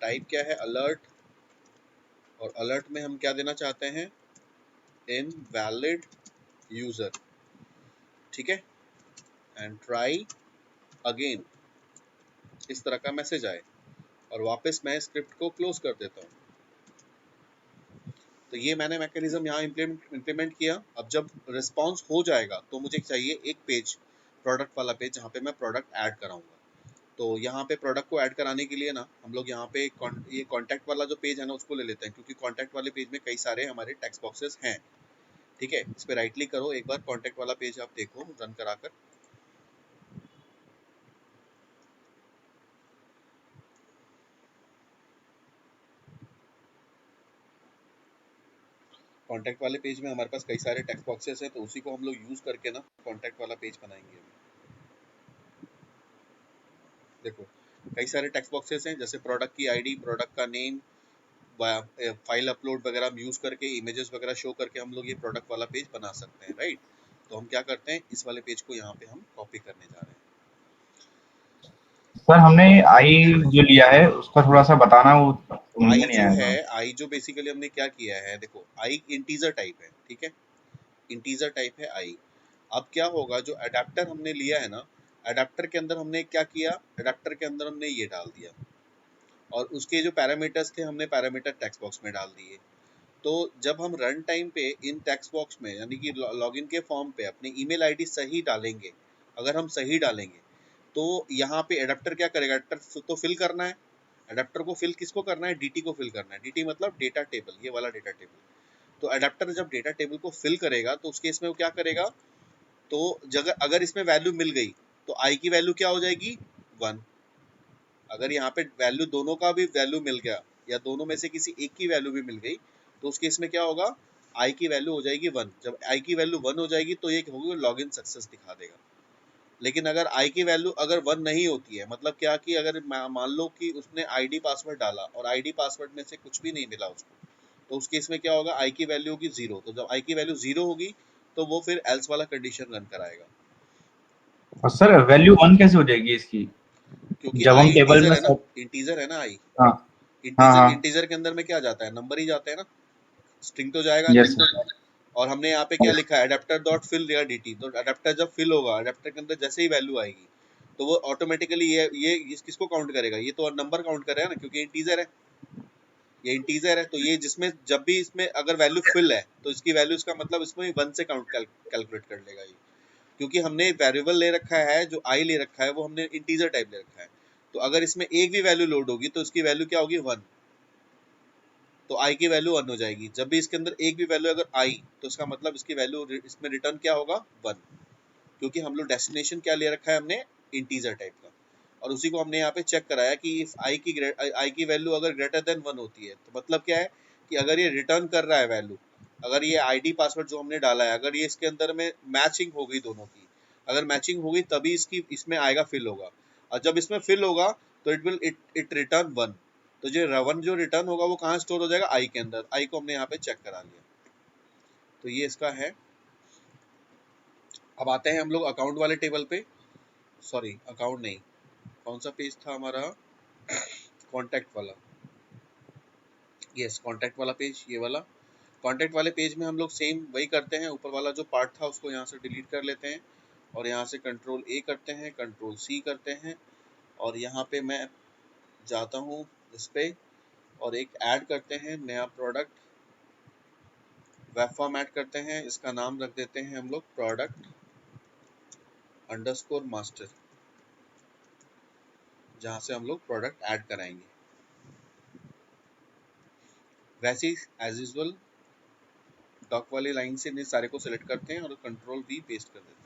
टाइप क्या है, अलर्ट, और अलर्ट में हम क्या देना चाहते हैं, इनवैलिड यूजर। ठीक है, एंड ट्राई अगेन, इस तरह का मैसेज आए, और वापस मैं स्क्रिप्ट को क्लोज कर देता हूँ। तो ये मैंने मैकेनिज्म यहाँ इम्प्लीमेंट किया। अब जब रिस्पॉन्स हो जाएगा तो मुझे चाहिए एक पेज, प्रोडक्ट वाला पेज, जहाँ पे मैं प्रोडक्ट ऐड कराऊंगा। तो यहाँ पे प्रोडक्ट को ऐड कराने के लिए ना हम लोग यहाँ पे ये कॉन्टैक्ट वाला जो पेज है ना उसको ले लेते हैं, क्योंकि कॉन्टैक्ट वाले पेज में कई सारे हमारे टेक्स्ट बॉक्सेस हैं। ठीक है, इस पर राइट क्लिक करो, एक बार कॉन्टैक्ट वाला पेज आप देखो रन कराकर। कॉन्टैक्ट वाले पेज में हमारे पास कई सारे टेक्स्ट बॉक्सेस हैं, तो उसी को हम लोग यूज करके ना कॉन्टैक्ट वाला पेज बनाएंगे। देखो कई सारे टेक्स्ट बॉक्सेस हैं, जैसे प्रोडक्ट की आईडी, प्रोडक्ट का नेम, फाइल अपलोड वगैरह हम यूज करके, इमेजेस वगैरह शो करके हम लोग ये प्रोडक्ट वाला पेज बना सकते हैं, राइट। तो हम क्या करते हैं, इस वाले पेज को यहाँ पे हम कॉपी करने जा रहे हैं। सर हमने आई जो लिया है उसका थोड़ा सा बताना, वो समझ में आई नहीं जो आया है, था। आई जो बेसिकली हमने क्या किया है, देखो आई इंटीजर टाइप है, ठीक है, इंटीजर टाइप है आई। अब क्या होगा, जो अडेप्टर हमने लिया है ना, अडेप्टर के अंदर हमने क्या किया, अडेप्टर के अंदर हमने ये डाल दिया, और उसके जो पैरामीटर्स थे हमने पैरामीटर टेक्स्ट बॉक्स में डाल दिए। तो जब हम रन टाइम पे इन टेक्स्ट बॉक्स में यानी कि लॉगिन के फॉर्म पे अपनी ईमेल आईडी सही डालेंगे, अगर हम सही डालेंगे तो यहाँ पे एडेप्टर क्या करेगा, एडेप्टर तो फिल करना है, एडेप्टर को फिल किसको करना है, डीटी को फिल करना है। डीटी मतलब डेटा टेबल, ये वाला डेटा टेबल। तो अडेप्टर जब डेटा टेबल को फिल करेगा तो उसके इसमें वो क्या करेगा, तो जगह अगर इसमें वैल्यू मिल गई तो आई की वैल्यू क्या हो जाएगी 1। अगर यहाँ पे वैल्यू दोनों का भी वैल्यू मिल गया या दोनों में से किसी एक की वैल्यू भी मिल गई तो उसके इसमें क्या होगा, आई की वैल्यू हो जाएगी 1। जब आई की वैल्यू 1 हो जाएगी तो ये होगी लॉग इन सक्सेस दिखा देगा। लेकिन अगर आई की वैल्यू अगर 1 नहीं होती है, मतलब क्या कि अगर मान लो कि उसने आईडी पासवर्ड डाला और आईडी पासवर्ड में से कुछ भी नहीं मिला उसको, तो उसके इसमें क्या होगा, आई की वैल्यू होगी 0। तो जब आई की वैल्यू 0 होगी तो वो फिर एल्स वाला कंडीशन रन कराएगा। और सर वैल्यू 1 कैसे हो जाएगी इसकी, क्योंकि जब हम आई टेबल इंटीजर में है ना, सब। इंटीजर है ना आई। हाँ हाँ इंटीजर हाँ। इंटीजर के अंदर में क्या जाता है, नंबर ही जाते हैं ना, स्ट्रिंग तो जाएगा यस नहीं। सर। और हमने यहाँ पे क्या लिखा है, अडेप्टर डॉट फिल या dt। तो अडेप्टर जब फिल होगा, अडेप्टर के अंदर जैसे ही वैल्यू आएगी तो वो ऑटोमेटिकली ये किसको काउंट करेगा, ये तो नंबर काउंट करेगा ना, क्योंकि इंटीजर है, ये इंटीजर है। तो ये जिसमें जब भी इसमें अगर वैल्यू फिल है तो इसकी वैल्यू, इसका मतलब इसमें 1 से काउंट कैलकुलेट कर लेगा ये। क्योंकि हमने वेरिएबल ले रखा है, जो आई ले रखा है वो हमने इंटीजर टाइप ले रखा है। तो अगर इसमें एक भी वैल्यू लोड होगी तो इसकी वैल्यू क्या होगी 1। तो आई की वैल्यू 1 हो जाएगी। जब भी इसके अंदर एक भी वैल्यू अगर आई तो इसका मतलब इसकी वैल्यू इसमें रिटर्न क्या होगा 1। क्योंकि हम लोग डेस्टिनेशन क्या ले रखा है हमने, इंटीजर टाइप का। और उसी को हमने यहाँ पे चेक कराया कि इफ आई की वैल्यू अगर ग्रेटर देन 1 होती है तो मतलब क्या है कि अगर ये रिटर्न कर रहा है वैल्यू, अगर ये आईडी पासवर्ड जो हमने डाला है अगर ये इसके अंदर में मैचिंग हो गई दोनों की, अगर मैचिंग हो गई तभी इसकी इसमें आएगा फिल होगा। और जब इसमें फिल होगा तो इट रिटर्न 1। तो जो 1 जो रिटर्न होगा वो कहाँ स्टोर हो जाएगा, आई के अंदर। आई को हमने यहाँ पे चेक करा लिया। तो ये इसका है। अब आते हैं हम लोग अकाउंट वाले टेबल पे। सॉरी अकाउंट नहीं, कौन सा पेज था हमारा, कॉन्टैक्ट वाला। यस, कॉन्टैक्ट वाला पेज, ये वाला। कॉन्टैक्ट वाले पेज में हम लोग सेम वही करते हैं, ऊपर वाला जो पार्ट था उसको यहाँ से डिलीट कर लेते हैं और यहाँ से कंट्रोल ए करते हैं, कंट्रोल सी करते हैं और यहाँ पे मैं जाता हूँ इस पे और एक ऐड करते हैं नया प्रोडक्ट, वेब फॉर्म ऐड करते हैं। इसका नाम रख देते हैं हम लोग प्रोडक्ट अंडरस्कोर मास्टर, जहाँ से हम लोग प्रोडक्ट ऐड कराएंगे। वैसे ही एज यूजल डॉक वाली लाइन से इन सारे को सिलेक्ट करते हैं और कंट्रोल वी पेस्ट कर देते हैं।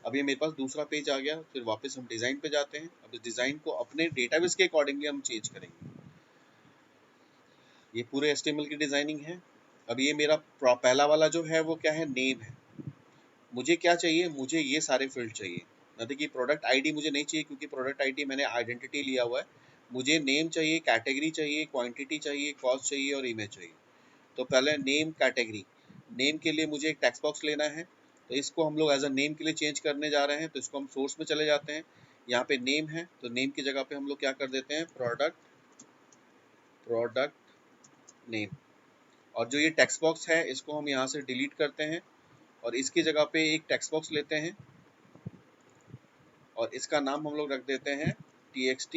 अब ये मेरे पास दूसरा पेज आ गया। फिर वापस हम डिज़ाइन पे जाते हैं। अब इस डिज़ाइन को अपने डेटाबेस के अकॉर्डिंगली हम चेंज करेंगे। ये पूरे HTML की डिज़ाइनिंग है। अब ये मेरा पहला वाला जो है वो क्या है, नेम है। मुझे क्या चाहिए, मुझे ये सारे फील्ड चाहिए। मतलब कि प्रोडक्ट आईडी मुझे नहीं चाहिए क्योंकि प्रोडक्ट आईडी मैंने आइडेंटिटी लिया हुआ है। मुझे नेम चाहिए, कैटेगरी चाहिए, क्वांटिटी चाहिए, कॉस्ट चाहिए और इमेज चाहिए। तो पहले नेम कैटेगरी। नेम के लिए मुझे एक टेक्स्ट बॉक्स लेना है, तो इसको हम लोग एज अ नेम के लिए चेंज करने जा रहे हैं। तो इसको हम सोर्स में चले जाते हैं, यहाँ पे नेम है तो नेम की जगह पे हम लोग क्या कर देते हैं, प्रोडक्ट नेम। और जो ये टेक्स्ट बॉक्स है इसको हम यहाँ से डिलीट करते हैं और इसकी जगह पे एक टेक्स्ट बॉक्स लेते हैं और इसका नाम हम लोग रख देते हैं txt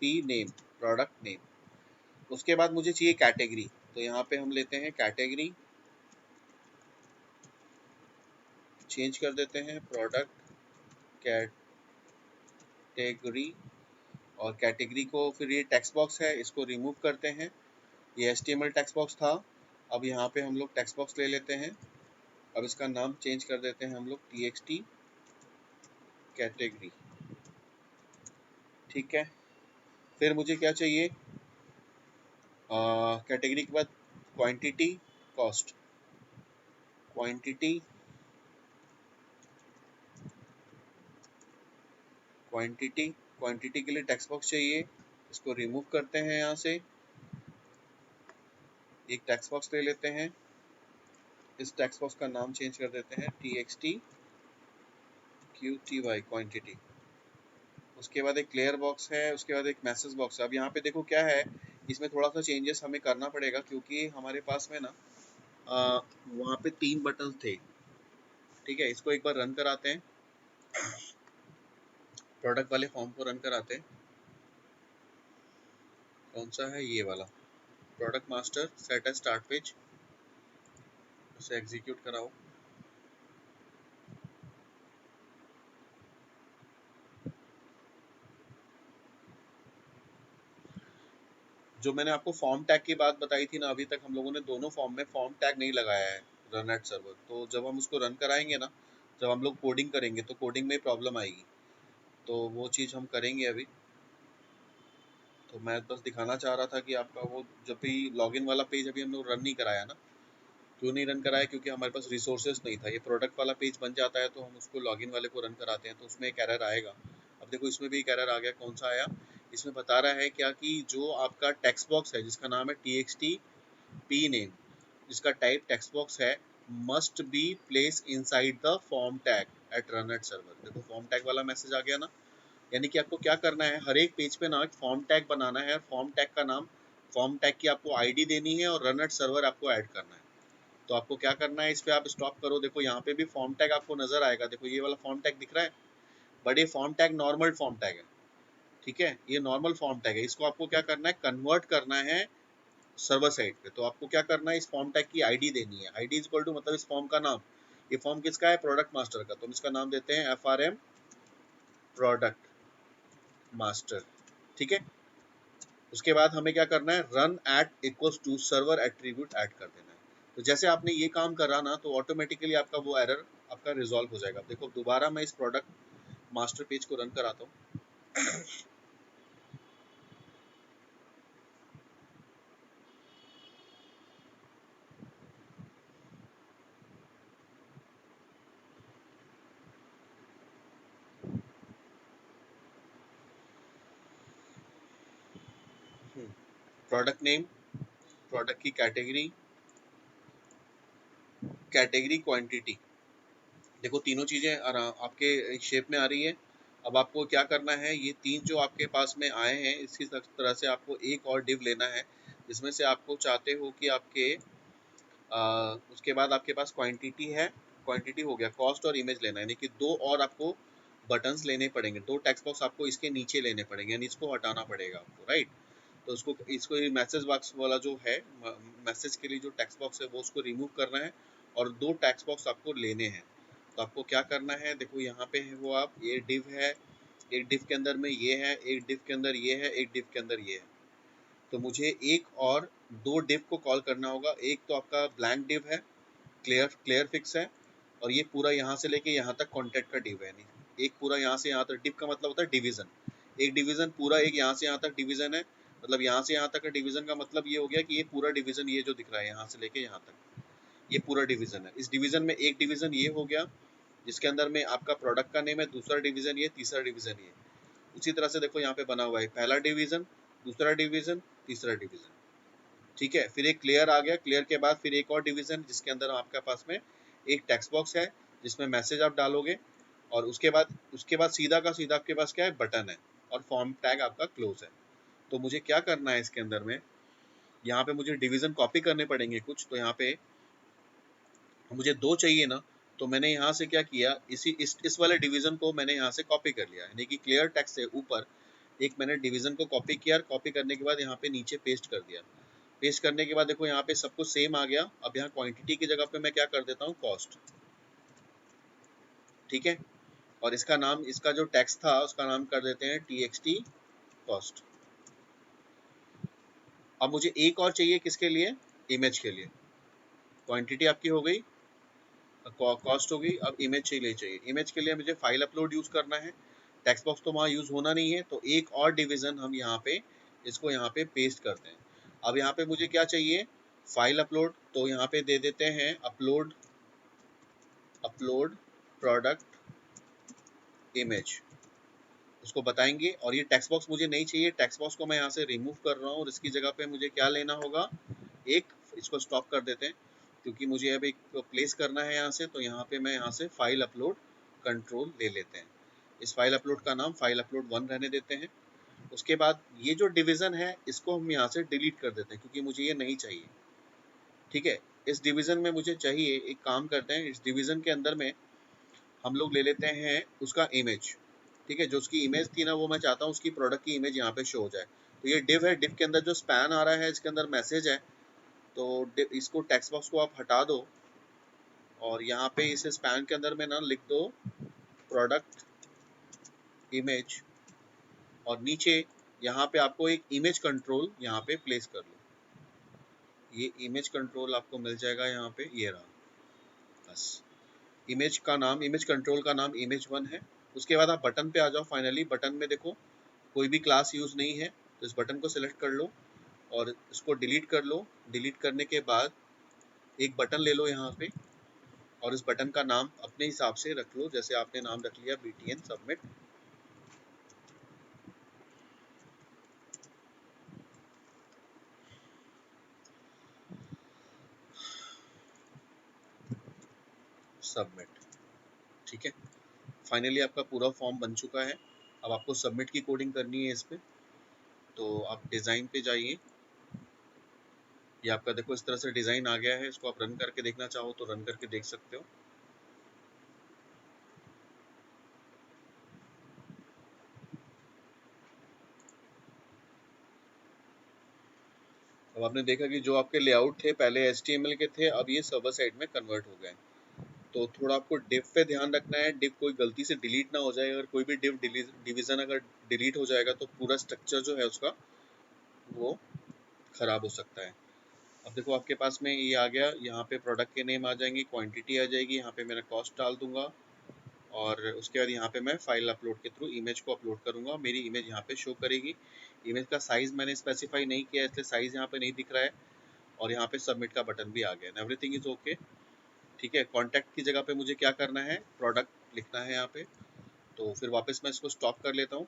p name, product name. उसके बाद मुझे चाहिए कैटेगरी, तो यहाँ पे हम लेते हैं कैटेगरी, चेंज कर देते हैं प्रोडक्ट कैटेगरी। और कैटेगरी को फिर ये टेक्स्ट बॉक्स है इसको रिमूव करते हैं, ये HTML टेक्स्ट बॉक्स था। अब यहाँ पे हम लोग टेक्स्ट बॉक्स ले लेते हैं। अब इसका नाम चेंज कर देते हैं हम लोग txt कैटेगरी। ठीक है। फिर मुझे क्या चाहिए, कैटेगरी के बाद quantity, cost. Quantity quantity quantity के लिए टेक्स्ट बॉक्स चाहिए, इसको रिमूव करते हैं। यहाँ से एक टेक्स्ट बॉक्स ले लेते हैं, इस टेक्स्ट बॉक्स का नाम चेंज कर देते हैं txt qty क्वांटिटी। उसके बाद एक क्लियर बॉक्स है, उसके बाद एक मैसेज बॉक्स है। अब यहाँ पे देखो क्या है, इसमें थोड़ा सा चेंजेस हमें करना पड़ेगा क्योंकि हमारे पास में ना वहाँ पे 3 बटन थे। ठीक है, इसको एक बार रन कराते हैं, प्रोडक्ट वाले फॉर्म को रन कराते हैं। कौन सा है, ये वाला product master set as start page, उसे एग्जीक्यूट कराओ। जो मैंने आपको फॉर्म टैग की बात बताई थी ना, अभी तक हम लोगों ने दोनों फॉर्म में फॉर्म टैग नहीं लगाया है रन एट सर्वर। तो जब हम उसको रन कराएंगे ना, जब हम लोग कोडिंग करेंगे तो कोडिंग में प्रॉब्लम आएगी, तो वो चीज़ हम करेंगे अभी। तो मैं बस दिखाना चाह रहा था कि आपका वो जब भी लॉगिन वाला पेज अभी हम लोग रन नहीं कराया ना। क्यों नहीं रन कराया? क्योंकि हमारे पास रिसोर्सेज नहीं था। ये प्रोडक्ट वाला पेज बन जाता है तो हम उसको लॉगिन वाले को रन कराते हैं तो उसमें एक एरर आएगा। अब देखो इसमें भी एक एरर आ गया। कौन सा आया? इसमें बता रहा है क्या कि जो आपका टेक्स्ट बॉक्स है जिसका नाम है txt p name, जिसका टाइप टेक्स्ट बॉक्स है, must be place inside the form tag at run at server. देखो फॉर्म टैग वाला मैसेज आ गया ना। यानी कि आपको क्या करना है, हर एक पेज पे ना एक फॉर्म टैग बनाना है। फॉर्म टैग का नाम, फॉर्म टैग की आपको आईडी देनी है और रन एट सर्वर आपको ऐड करना है। तो आपको क्या करना है, इस पे आप स्टॉप करो। देखो यहाँ पे भी फॉर्म टैग आपको नजर आएगा। देखो ये वाला फॉर्म टैग दिख रहा है, बट ये form tag normal form tag है। ठीक है, ये नॉर्मल फॉर्म टैग है। इसको आपको क्या करना है, कन्वर्ट करना है सर्वर साइड पे। तो आपको क्या करना है, इस फॉर्म टैग की आईडी देनी है। आईडी इज इक्वल टू मतलब इस फॉर्म का नाम। ये फॉर्म किसका है? प्रोडक्ट मास्टर का। तो हम इसका नाम देते हैं FRM प्रोडक्ट मास्टर। ठीक है, उसके बाद हमें क्या करना है, run at equals to server attribute add कर देना है। तो जैसे आपने ये काम करा ना तो ऑटोमेटिकली आपका वो एरर आपका रिजॉल्व हो जाएगा। देखो दोबारा मैं इस प्रोडक्ट मास्टर पेज को रन कराता हूँ। प्रोडक्ट नेम, प्रोडक्ट की कैटेगरी, कैटेगरी क्वांटिटी। देखो तीनों चीजें आपके शेप में आ रही है। अब आपको क्या करना है, ये तीन जो आपके पास में आए हैं इसी तरह से आपको एक और डिव लेना है, जिसमें से आपको चाहते हो कि आपके उसके बाद आपके पास क्वांटिटी है, क्वांटिटी हो गया, कॉस्ट और इमेज लेना है। यानी कि दो और आपको बटन्स लेने पड़ेंगे, दो टेक्स्ट बॉक्स आपको इसके नीचे लेने पड़ेंगे, यानी इसको हटाना पड़ेगा आपको, राइट। तो उसको इसको मैसेज बॉक्स वाला जो है, मैसेज के लिए जो टेक्स्ट बॉक्स है वो उसको रिमूव करना है और दो टेक्स्ट बॉक्स आपको लेने हैं। तो आपको क्या करना है, देखो यहाँ पे है वो, आप ये डिव है, एक डिव के अंदर में ये है, एक डिव के अंदर ये है, एक डिव के अंदर ये है। तो मुझे एक और दो डिव को कॉल करना होगा। एक तो आपका ब्लैंक डिव है, क्लियर क्लियर फिक्स है, और ये पूरा यहाँ से लेके यहाँ तक कॉन्टेक्ट का डिव है। नहीं, एक पूरा यहाँ से यहाँ तक, डिव का मतलब होता है डिवीजन। एक डिवीजन पूरा, एक यहाँ से यहाँ तक डिवीजन है, मतलब यहाँ से यहाँ तक का डिवीजन का मतलब ये हो गया कि ये पूरा डिवीजन, ये जो दिख रहा है यहाँ से लेके यहाँ तक, ये पूरा डिवीजन है। इस डिवीजन में एक डिवीजन ये हो गया जिसके अंदर में आपका प्रोडक्ट का नेम है, दूसरा डिवीजन ये, तीसरा डिवीजन ये। उसी तरह से देखो यहाँ पे बना हुआ है, पहला डिवीजन, दूसरा डिवीजन, तीसरा डिवीजन। ठीक है, फिर एक क्लियर आ गया, क्लियर के बाद फिर एक और डिवीजन जिसके अंदर आपके पास में एक टेक्स्ट बॉक्स है जिसमें मैसेज आप डालोगे, और उसके बाद सीधा का सीधा आपके पास क्या है, बटन है, और फॉर्म टैग आपका क्लोज है। तो मुझे क्या करना है इसके अंदर में, यहाँ पे मुझे डिवीजन कॉपी करने पड़ेंगे कुछ। तो यहाँ पे मुझे दो चाहिए ना, तो मैंने यहाँ से क्या किया, इस वाले डिवीजन को मैंने यहाँ से कॉपी कर लिया, यानी कि क्लियर टेक्स्ट से ऊपर एक मैंने डिवीजन को कॉपी किया, और कॉपी करने के बाद यहाँ पे नीचे पेस्ट कर दिया। पेस्ट करने के बाद देखो यहाँ पे सब कुछ सेम आ गया। अब यहाँ क्वांटिटी की जगह पे मैं क्या कर देता हूँ, कॉस्ट। ठीक है, और इसका नाम, इसका जो टेक्स्ट था उसका नाम कर देते हैं txt कॉस्ट। अब मुझे एक और चाहिए, किसके लिए, इमेज के लिए। क्वांटिटी आपकी हो गई, कॉस्ट हो गई, अब इमेज चाहिए। इमेज के लिए मुझे फाइल अपलोड यूज करना है, टेक्स्ट बॉक्स तो वहाँ यूज होना नहीं है, तो एक और डिवीजन हम यहाँ पे इसको यहाँ पे पेस्ट करते हैं। अब यहाँ पे मुझे क्या चाहिए, फाइल अपलोड। तो यहाँ पे दे देते हैं अपलोड प्रोडक्ट इमेज, उसको बताएंगे। और ये टेक्स्ट बॉक्स मुझे नहीं चाहिए, टेक्स्ट बॉक्स को मैं यहाँ से रिमूव कर रहा हूँ, और इसकी जगह पे मुझे क्या लेना होगा, एक, इसको स्टॉप कर देते हैं क्योंकि मुझे अब एक प्लेस करना है यहाँ से। तो यहाँ पे मैं यहाँ से फाइल अपलोड कंट्रोल ले लेते हैं। इस फाइल अपलोड का नाम फाइल अपलोड 1 रहने देते हैं। उसके बाद ये जो डिवीजन है इसको हम यहाँ से डिलीट कर देते हैं क्योंकि मुझे ये नहीं चाहिए। ठीक है, इस डिवीजन में मुझे चाहिए, एक काम करते हैं, इस डिवीजन के अंदर में हम लोग ले लेते हैं उसका इमेज। ठीक है, जो उसकी इमेज थी ना, वो मैं चाहता हूँ उसकी प्रोडक्ट की इमेज यहाँ पे शो हो जाए। तो ये डिव है, डिव के अंदर जो स्पैन आ रहा है इसके अंदर मैसेज है, तो इसको टेक्स्ट बॉक्स को आप हटा दो, और यहाँ पे इस स्पैन के अंदर में ना लिख दो प्रोडक्ट इमेज, और नीचे यहाँ पे आपको एक इमेज कंट्रोल यहाँ पे प्लेस कर लो। ये इमेज कंट्रोल आपको मिल जाएगा यहाँ पे, ये रहा। बस इमेज का नाम, इमेज कंट्रोल का नाम image1 है। उसके बाद आप बटन पे आ जाओ। फाइनली बटन में देखो कोई भी क्लास यूज नहीं है, तो इस बटन को सिलेक्ट कर लो और इसको डिलीट कर लो। डिलीट करने के बाद एक बटन ले लो यहाँ पे, और इस बटन का नाम अपने हिसाब से रख लो, जैसे आपने नाम रख लिया BTN सबमिट। सबमिट, ठीक है। फाइनली आपका पूरा फॉर्म बन चुका है। अब आपको सबमिट की कोडिंग करनी है इस पे, तो आप डिज़ाइन पे जाइए। ये आपका देखो इस तरह से डिज़ाइन आ गया है। इसको आप रन करके देखना चाहो तो रन करके देख सकते हो। अब आपने देखा कि जो आपके लेआउट थे पहले HTML के थे, अब ये सर्वर साइड में कन्वर्ट हो गए। तो थोड़ा आपको डिव पे ध्यान रखना है, डिव कोई गलती से डिलीट ना हो जाए। अगर कोई भी डिव डिवीजन अगर डिलीट हो जाएगा तो पूरा स्ट्रक्चर जो है उसका वो खराब हो सकता है। अब देखो आपके पास में ये आ गया। यहाँ पे प्रोडक्ट के नेम आ जाएंगे, क्वांटिटी आ जाएगी, यहाँ पे मेरा कॉस्ट डाल दूंगा, और उसके बाद यहाँ पे मैं फाइल अपलोड के थ्रू इमेज को अपलोड करूंगा। मेरी इमेज यहाँ पे शो करेगी। इमेज का साइज मैंने स्पेसिफाई नहीं किया, इसलिए साइज यहाँ पे नहीं दिख रहा है। और यहाँ पे सबमिट का बटन भी आ गया। एवरीथिंग इज ओके, ठीक है। कॉन्टैक्ट की जगह पे मुझे क्या करना है, प्रोडक्ट लिखना है यहाँ पे। तो फिर वापस मैं इसको स्टॉप कर लेता हूँ।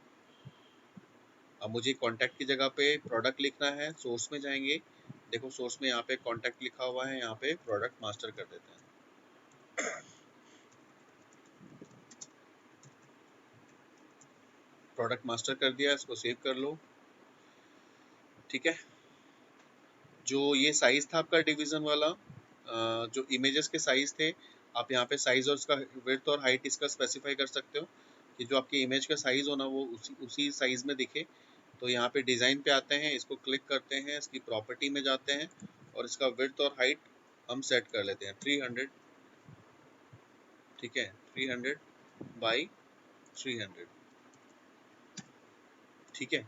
अब मुझे कॉन्टैक्ट की जगह पे प्रोडक्ट लिखना है। सोर्स में जाएंगे, देखो सोर्स में यहाँ पे कॉन्टैक्ट लिखा हुआ है, यहाँ पे प्रोडक्ट मास्टर कर देते हैं। प्रोडक्ट मास्टर कर दिया, इसको सेव कर लो, ठीक है। जो ये साइज था आपका डिवीजन वाला, जो इमेजेस के साइज थे, आप यहाँ पे साइज और इसका विड्थ और हाइट इसका स्पेसिफाई कर सकते हो कि जो आपकी इमेज का साइज हो ना वो उसी साइज में दिखे। तो यहाँ पे डिज़ाइन पे आते हैं, इसको क्लिक करते हैं, इसकी प्रॉपर्टी में जाते हैं और इसका विड्थ और हाइट हम सेट कर लेते हैं 300, ठीक है। 300 बाई 300, ठीक है।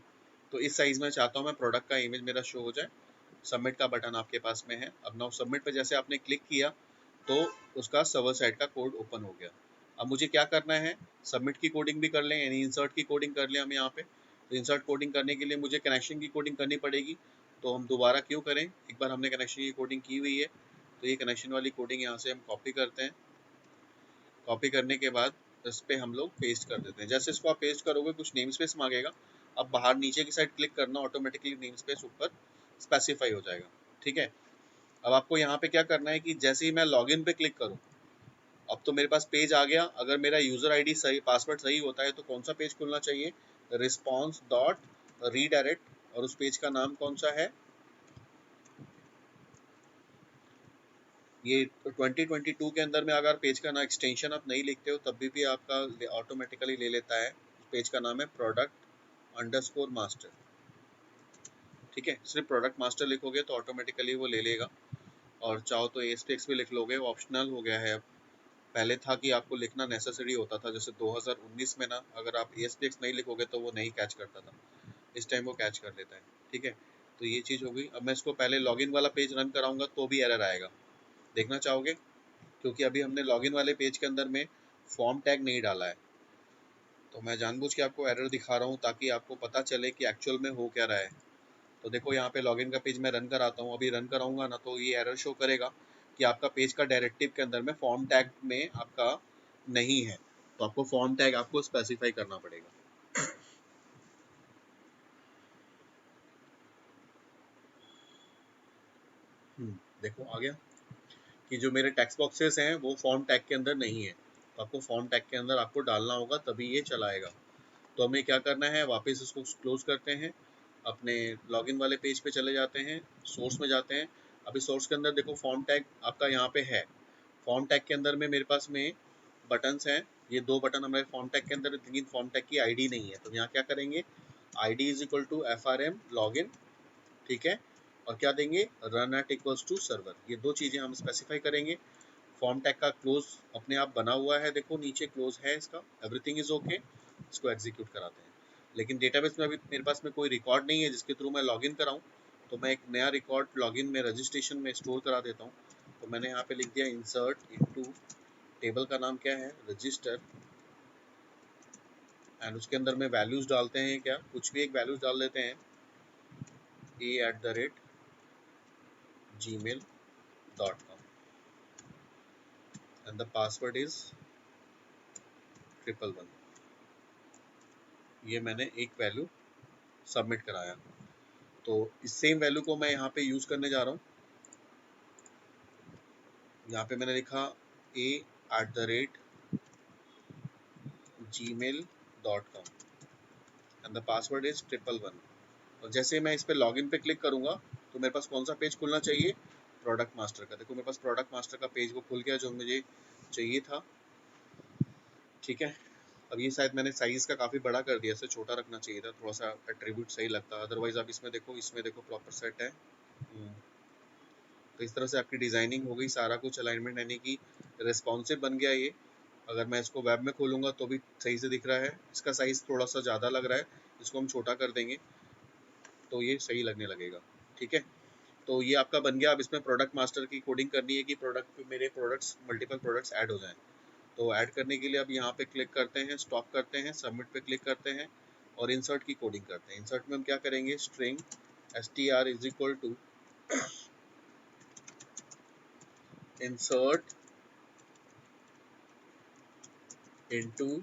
तो इस साइज में चाहता हूँ मैं प्रोडक्ट का इमेज मेरा शो हो जाए। सबमिट का बटन आपके पास में है। अब नाउ सबमिट पे जैसे आपने क्लिक किया तो उसका सर्वर साइड का कोड ओपन हो गया। अब मुझे क्या करना है, सबमिट की कोडिंग भी कर लें, यानी इंसर्ट की कोडिंग कर लें हम यहाँ पे। तो इंसर्ट कोडिंग करने के लिए मुझे कनेक्शन की कोडिंग करनी पड़ेगी। तो हम दोबारा क्यों करें, एक बार हमने कनेक्शन की कोडिंग की हुई है, तो ये कनेक्शन वाली कोडिंग यहाँ से हम कॉपी करते हैं। कॉपी करने के बाद इस पे हम लोग पेस्ट कर देते हैं। जैसे इसको आप पेस्ट करोगे कुछ नेम स्पेस मांगेगा। अब बाहर नीचे की साइड क्लिक करना, ऑटोमेटिकली नेम स्पेस ऊपर स्पेसिफाई हो जाएगा, ठीक है। अब आपको यहाँ पे क्या करना है कि जैसे ही मैं लॉगिन पे क्लिक करूँ, अब तो मेरे पास पेज आ गया। अगर मेरा यूजर आईडी सही, पासवर्ड सही होता है तो कौन सा पेज खुलना चाहिए, रिस्पॉन्स डॉट रीडायरेक्ट, और उस पेज का नाम कौन सा है, ये 2022 के अंदर में अगर पेज का ना एक्सटेंशन आप नहीं लिखते हो तब भी आपका ऑटोमेटिकली ले लेता है। पेज का नाम है प्रोडक्ट अंडरस्कोर मास्टर, ठीक है। सिर्फ प्रोडक्ट मास्टर लिखोगे तो ऑटोमेटिकली वो ले लेगा। और चाहो तो ASPX भी लिख लोगे, वो ऑप्शनल हो गया है अब। पहले था कि आपको लिखना नेसेसरी होता था, जैसे 2019 में ना अगर आप ASPX नहीं लिखोगे तो वो नहीं कैच करता था। इस टाइम वो कैच कर लेता है, ठीक है। तो ये चीज़ हो गई। अब मैं इसको पहले लॉगिन वाला पेज रन कराऊंगा तो भी एरर आएगा, देखना चाहोगे, क्योंकि अभी हमने लॉगिन वाले पेज के अंदर में फॉर्म टैग नहीं डाला है। तो मैं जानबूझ के आपको एरर दिखा रहा हूँ ताकि आपको पता चले कि एक्चुअल में हो क्या रहा है। तो देखो यहाँ पे लॉगिन का पेज मैं रन कराता हूँ। अभी रन कराऊंगा ना तो ये एरर शो करेगा कि आपका पेज का डायरेक्टिव के अंदर में फॉर्म टैग में आपका नहीं है। तो आपको फॉर्म टैग आपको स्पेसिफाई करना पड़ेगा। देखो आ गया कि जो मेरे टेक्स्ट बॉक्सेस हैं वो फॉर्म टैग के अंदर नहीं है। तो आपको फॉर्म टैग के अंदर आपको डालना होगा तभी ये चलाएगा। तो हमें क्या करना है, वापस इसको क्लोज करते हैं, अपने लॉगिन वाले पेज पे चले जाते हैं, सोर्स में जाते हैं। अभी सोर्स के अंदर देखो फॉर्म टैग आपका यहाँ पे है। फॉर्म टैग के अंदर में मेरे पास में बटन्स हैं, ये 2 बटन हमारे फॉर्म टैग के अंदर, लेकिन फॉर्म टैग की आईडी नहीं है। तो यहाँ क्या करेंगे, ID is equal to FRM login, ठीक है। और क्या देंगे, run at equals to server. ये 2 चीज़ें हम स्पेसिफाई करेंगे। फॉर्म टैग का क्लोज अपने आप बना हुआ है, देखो नीचे क्लोज है इसका, एवरीथिंग इज ओके। इसको एग्जीक्यूट कराते हैं। लेकिन डेटाबेस में अभी मेरे पास में कोई रिकॉर्ड नहीं है जिसके थ्रू मैं लॉगिन कराऊं, तो मैं एक नया रिकॉर्ड लॉगिन में रजिस्ट्रेशन में स्टोर करा देता हूँ। तो मैंने यहाँ पे लिख दिया इंसर्ट इनटू, टेबल का नाम क्या है, रजिस्टर, एंड उसके अंदर में वैल्यूज डालते हैं, क्या कुछ भी एक वैल्यूज डाल देते हैं, a@gmail.com and the password is 111। ये मैंने एक वैल्यू सबमिट कराया। तो इस सेम वैल्यू को मैं यहाँ पे यूज करने जा रहा हूँ। यहाँ पे मैंने लिखा a@gmail.com and the password is 111। और जैसे मैं इस पे लॉगिन पे क्लिक करूंगा तो मेरे पास कौन सा पेज खुलना चाहिए, प्रोडक्ट मास्टर का। देखो मेरे पास प्रोडक्ट मास्टर का पेज वो खुल गया जो मुझे चाहिए था। ठीक है, अब ये शायद मैंने साइज का काफ़ी बड़ा कर दिया, इसे छोटा रखना चाहिए था, थोड़ा सा एट्रीब्यूट सही लगता। अदरवाइज आप इसमें देखो प्रॉपर सेट है। तो इस तरह से आपकी डिज़ाइनिंग हो गई, सारा कुछ अलाइनमेंट यानी कि रेस्पॉन्सिव बन गया ये। अगर मैं इसको वेब में खोलूँगा तो भी सही से दिख रहा है। इसका साइज़ थोड़ा सा ज़्यादा लग रहा है, इसको हम छोटा कर देंगे तो ये सही लगने लगेगा। ठीक है, तो ये आपका बन गया। अब इसमें प्रोडक्ट मास्टर की कोडिंग करनी है कि मेरे प्रोडक्ट्स मल्टीपल प्रोडक्ट्स ऐड हो जाएं। तो ऐड करने के लिए अब यहाँ पे क्लिक करते हैं, स्टॉप करते हैं, सबमिट पे क्लिक करते हैं और इंसर्ट की कोडिंग करते हैं। इंसर्ट में हम क्या करेंगे, string str is equal to insert into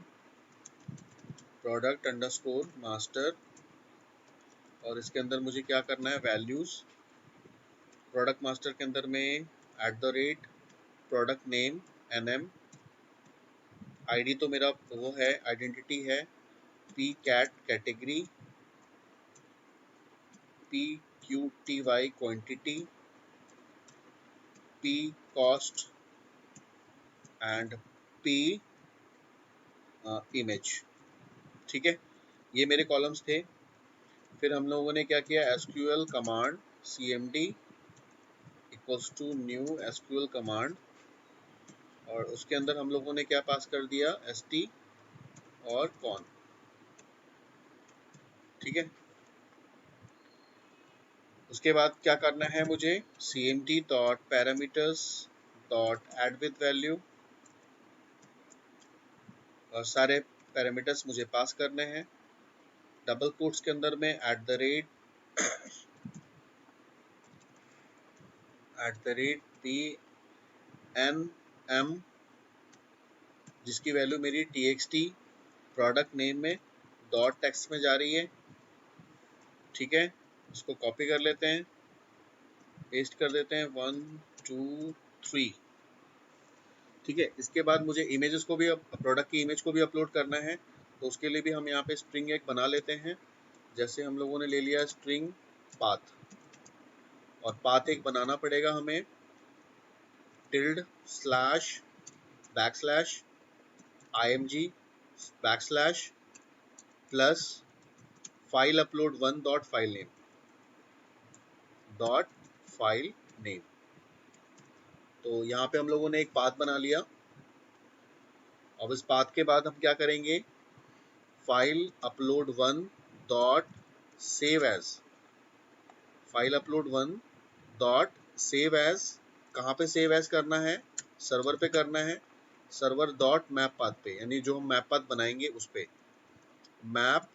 product underscore master, और इसके अंदर मुझे क्या करना है, वैल्यूज। प्रोडक्ट मास्टर के अंदर में प्रोडक्ट नेम nm, आईडी तो मेरा वो है, आइडेंटिटी है p cat category, p qty quantity, p cost and p image. ठीक है, ये मेरे कॉलम्स थे। फिर हम लोगों ने क्या किया, SQL command cmd equals to new SQL command, और उसके अंदर हम लोगों ने क्या पास कर दिया, st और कॉन। ठीक है, उसके बाद क्या करना है मुझे, cmd dot parameters dot add with value, और सारे पैरामीटर्स मुझे पास करने हैं। डबल कोट्स के अंदर में @pnm, जिसकी वैल्यू मेरी txt प्रोडक्ट नेम में डॉट टेक्स्ट में जा रही है। ठीक है, इसको कॉपी कर लेते हैं, पेस्ट कर देते हैं 1 2 3। ठीक है, इसके बाद मुझे इमेजेस को भी, प्रोडक्ट की इमेज को भी अपलोड करना है। तो उसके लिए भी हम यहाँ पे स्ट्रिंग एक बना लेते हैं। जैसे हम लोगों ने ले लिया स्ट्रिंग पाथ, और पाथ एक बनाना पड़ेगा हमें, tilde slash backslash img backslash plus file upload 1 dot file name. तो यहाँ पे हम लोगों ने एक पाथ बना लिया। अब इस पाथ के बाद हम क्या करेंगे, file upload 1 dot save as, file upload 1 dot save as, कहाँ पे सेव एज करना है, सर्वर पे करना है, सर्वर डॉट मैप पाथ पे, यानी जो हम मैप पाथ बनाएंगे उस पे, map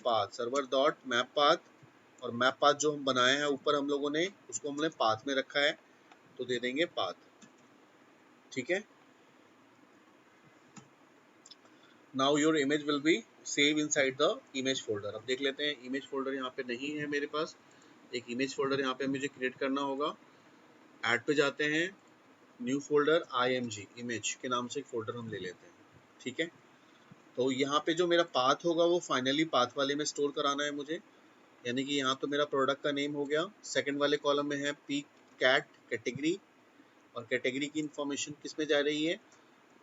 path server dot map path, और मैप पाथ जो हम बनाए हैं ऊपर हम लोगों ने, उसको हमने पाथ में रखा है तो दे देंगे पाथ। ठीक है, now your image will be save inside the image folder. अब देख लेते हैं, इमेज फोल्डर यहाँ पे नहीं है मेरे पास। एक इमेज फोल्डर यहाँ पे मुझे क्रिएट करना होगा। ऐड पे जाते हैं, न्यू फोल्डर img इमेज के नाम से एक फोल्डर हम ले लेते हैं। ठीक है, तो यहाँ पे जो मेरा पाथ होगा वो फाइनली पाथ वाले में स्टोर कराना है मुझे, यानी कि यहाँ तो मेरा प्रोडक्ट का नेम हो गया। सेकंड वाले कॉलम में है p cat कैटेगरी, और कैटेगरी की इंफॉर्मेशन किस में जा रही है,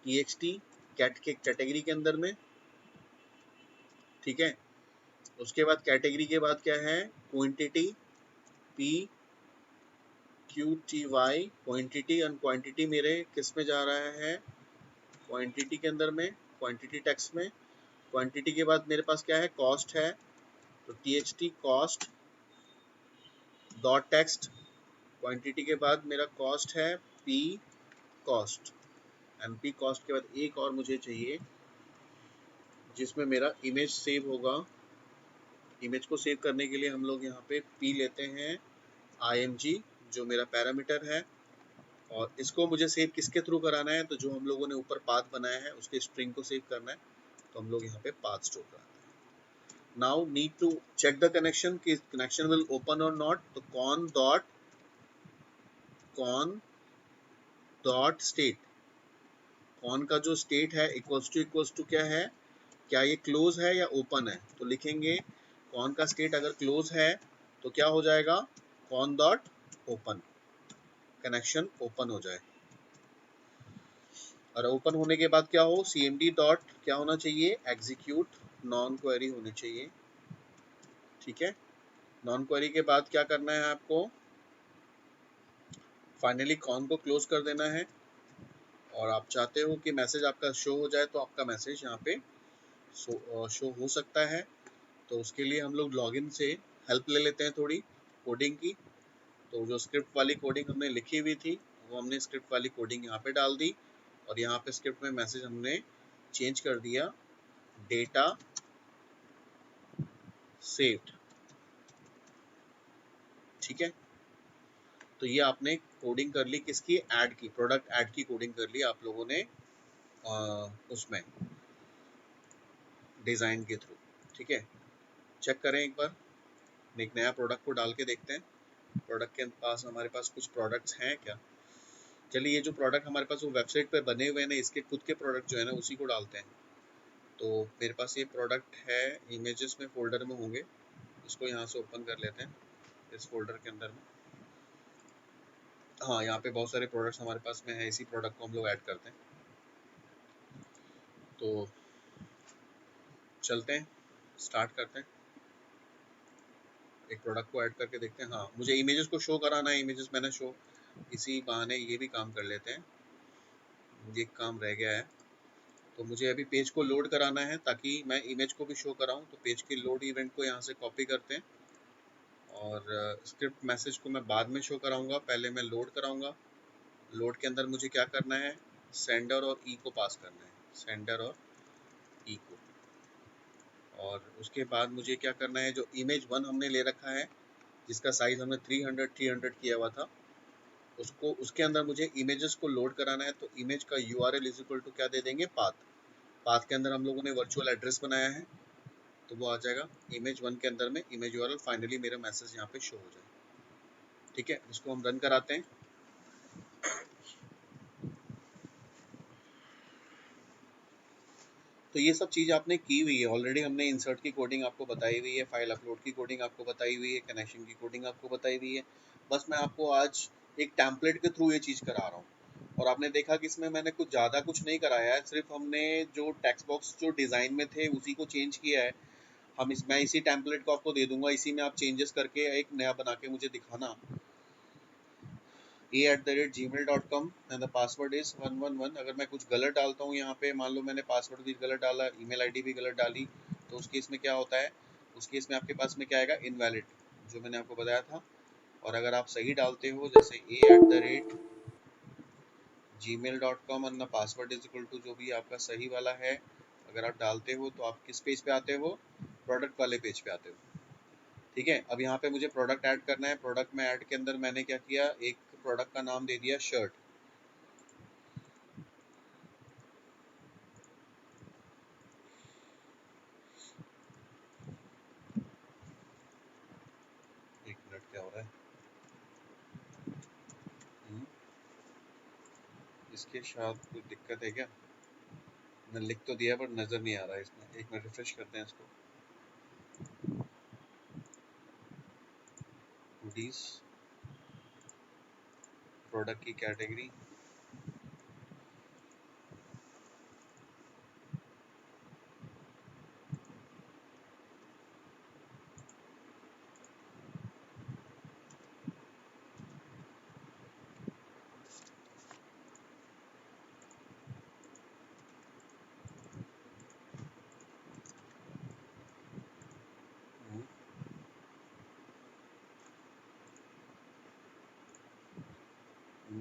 txt कैट के कैटेगरी के अंदर में। ठीक है, उसके बाद कैटेगरी के बाद क्या है, क्वांटिटी p qty क्वांटिटी, और क्वांटिटी मेरे किस में जा रहा है, क्वांटिटी के अंदर में, क्वांटिटी टेक्स्ट में। क्वांटिटी के बाद मेरे पास क्या है, कॉस्ट है, तो txt cost dot text, quantity के बाद मेरा कॉस्ट है p कॉस्ट, mp कॉस्ट के बाद एक और मुझे चाहिए जिसमें मेरा इमेज सेव होगा। इमेज को सेव करने के लिए हम लोग यहाँ पे p लेते हैं img जो मेरा पैरामीटर है, और इसको मुझे सेव किसके थ्रू कराना है, तो जो हम लोगों ने ऊपर पाथ बनाया है उसके स्ट्रिंग को सेव करना है, तो हम लोग यहाँ पे पाथ स्टोर कराते हैं। Now need to check the connection कि कनेक्शन विल ओपन और नॉट, तो कॉन डॉट स्टेट, कॉन का जो स्टेट है इक्वल्स टू क्या है, क्या ये क्लोज है या ओपन है, तो लिखेंगे कॉन का स्टेट अगर क्लोज है तो क्या हो जाएगा, cone dot open, connection open हो जाए, और ओपन होने के बाद क्या हो, cmd डॉट क्या होना चाहिए, एग्जीक्यूट नॉन क्वेरी होनी चाहिए। ठीक है, नॉन क्वेरी के बाद क्या करना है आपको, फाइनली कॉन को क्लोज कर देना है, और आप चाहते हो कि मैसेज आपका शो हो जाए तो आपका मैसेज यहाँ पे शो हो सकता है। तो उसके लिए हम लोग लॉगिन से हेल्प ले लेते हैं थोड़ी कोडिंग की। तो जो स्क्रिप्ट वाली कोडिंग हमने लिखी हुई थी वो हमने स्क्रिप्ट वाली कोडिंग यहाँ पे डाल दी, और यहाँ पे स्क्रिप्ट में मैसेज हमने चेंज कर दिया डेटा सेव्ड। ठीक है, तो ये आपने कोडिंग कर ली किसकी, ऐड की, प्रोडक्ट ऐड की कोडिंग कर ली आप लोगों ने उसमें डिज़ाइन के थ्रू। ठीक है, चेक करें एक बार, एक नया प्रोडक्ट को डाल के देखते हैं, प्रोडक्ट के पास हमारे पास कुछ प्रोडक्ट्स हैं क्या। चलिए ये जो प्रोडक्ट हमारे पास वो वेबसाइट पे बने हुए हैं ना, इसके खुद के प्रोडक्ट जो है ना उसी को डालते हैं। तो मेरे पास ये प्रोडक्ट है, इमेजेस में फोल्डर में होंगे, इसको यहाँ से ओपन कर लेते हैं इस फोल्डर के अंदर में। हाँ, यहाँ पे बहुत सारे प्रोडक्ट्स हमारे पास में है, इसी प्रोडक्ट को हम लोग ऐड करते हैं। तो चलते हैं, स्टार्ट करते हैं, एक प्रोडक्ट को ऐड करके देखते हैं। हाँ, मुझे इमेजेस को शो कराना है, इमेजेस मैंने शो, इसी बहाने ये भी काम कर लेते हैं, ये काम रह गया है। तो मुझे अभी पेज को लोड कराना है ताकि मैं इमेज को भी शो कराऊं, तो पेज के लोड इवेंट को यहाँ से कॉपी करते हैं, और स्क्रिप्ट मैसेज को मैं बाद में शो कराऊंगा, पहले मैं लोड कराऊंगा। लोड के अंदर मुझे क्या करना है, सेंडर और ई को पास करना है, सेंडर और ई को, और उसके बाद मुझे क्या करना है, जो इमेज 1 हमने ले रखा है जिसका साइज हमने 300 किया हुआ था, उसको उसके अंदर मुझे इमेजेस को लोड कराना है। तो इमेज का URL इज इक्वल टू क्या दे देंगे, पाथ। पाथ के अंदर हम लोगों ने वर्चुअल एड्रेस बनाया है, तो वो आ जाएगा इमेज 1 के अंदर में इमेज URL, फाइनली मेरा मैसेज यहाँ पे शो हो जाए। ठीक है, इसको हम रन कराते हैं। तो ये सब चीज़ आपने की हुई है ऑलरेडी, हमने इंसर्ट की कोडिंग आपको बताई हुई है, फाइल अपलोड की कोडिंग आपको बताई हुई है, कनेक्शन की कोडिंग आपको बताई हुई है। बस मैं आपको आज एक टेम्पलेट के थ्रू ये चीज़ करा रहा हूँ, और आपने देखा कि इसमें मैंने कुछ ज़्यादा कुछ नहीं कराया है, सिर्फ हमने जो टेक्स्ट बॉक्स जो डिज़ाइन में थे उसी को चेंज किया है। मैं इसी टेम्पलेट को आपको दे दूंगा, इसी में आप चेंजेस करके एक नया बना के मुझे दिखाना। a@gmail.com and the password is 111। अगर मैं कुछ गलत डालता हूँ यहाँ पे, मान लो मैंने पासवर्ड भी गलत डाला, ईमेल आईडी भी गलत डाली, तो उस केस में क्या होता है, उस केस में आपके पास में क्या आएगा, इनवैलिड, जो मैंने आपको बताया था। और अगर आप सही डालते हो, जैसे a@gmail.com and the password is equal to जो भी आपका सही वाला है, अगर आप डालते हो तो आप किस पेज पे आते हो, प्रोडक्ट वाले पेज पे आते हो। ठीक है, अब यहाँ पे मुझे प्रोडक्ट ऐड करना है। प्रोडक्ट में ऐड के अंदर मैंने क्या किया, एक प्रोडक्ट का नाम दे दिया शर्ट। एक मिनट, क्या हो रहा है, हम्म, इसके साथ कोई दिक्कत है क्या, मैं लिख तो दिया पर नज़र नहीं आ रहा है इसमें। एक मिनट, रिफ्रेश करते हैं इसको। हुडीज, प्रोडक्ट की कैटेगरी,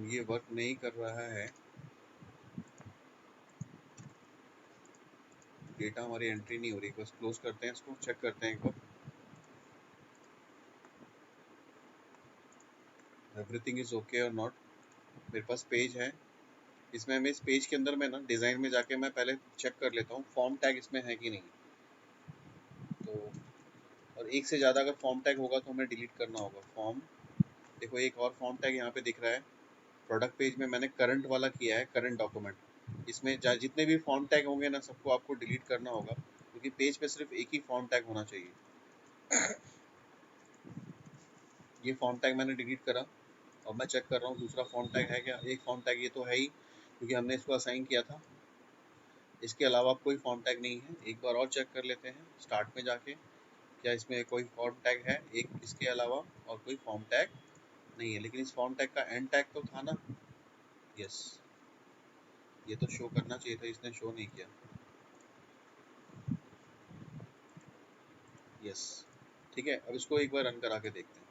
ये वर्क नहीं कर रहा है, डेटा हमारी एंट्री नहीं हो रही। बस क्लोज करते हैं इसको, चेक करते हैं एक बार एवरीथिंग इज ओके और नॉट। मेरे पास पेज है, इसमें मैं इस पेज के अंदर में ना डिज़ाइन में जाके मैं पहले चेक कर लेता हूँ फॉर्म टैग इसमें है कि नहीं। तो और एक से ज़्यादा अगर फॉर्म टैग होगा तो हमें डिलीट करना होगा। फॉर्म, देखो एक और फॉर्म टैग यहाँ पे दिख रहा है। प्रोडक्ट पेज में मैंने करंट वाला किया है, करंट डॉक्यूमेंट। इसमें जितने भी फॉर्म टैग होंगे ना सबको आपको डिलीट करना होगा, क्योंकि पेज पे सिर्फ एक ही फॉर्म टैग होना चाहिए। ये फॉर्म टैग मैंने डिलीट करा और मैं चेक कर रहा हूँ दूसरा फॉर्म टैग है क्या। एक फॉर्म टैग ये तो है ही, क्योंकि हमने इसको असाइन किया था। इसके अलावा कोई फॉर्म टैग नहीं है। एक बार और चेक कर लेते हैं स्टार्ट में जाके, क्या इसमें कोई फॉर्म टैग है एक इसके अलावा, और कोई फॉर्म टैग नहीं है। लेकिन इस फॉर्म टैग का एंड टैग तो था ना, यस, ये तो शो करना चाहिए था, इसने शो नहीं किया। यस, ठीक है। अब इसको एक बार रन करा के देखते हैं।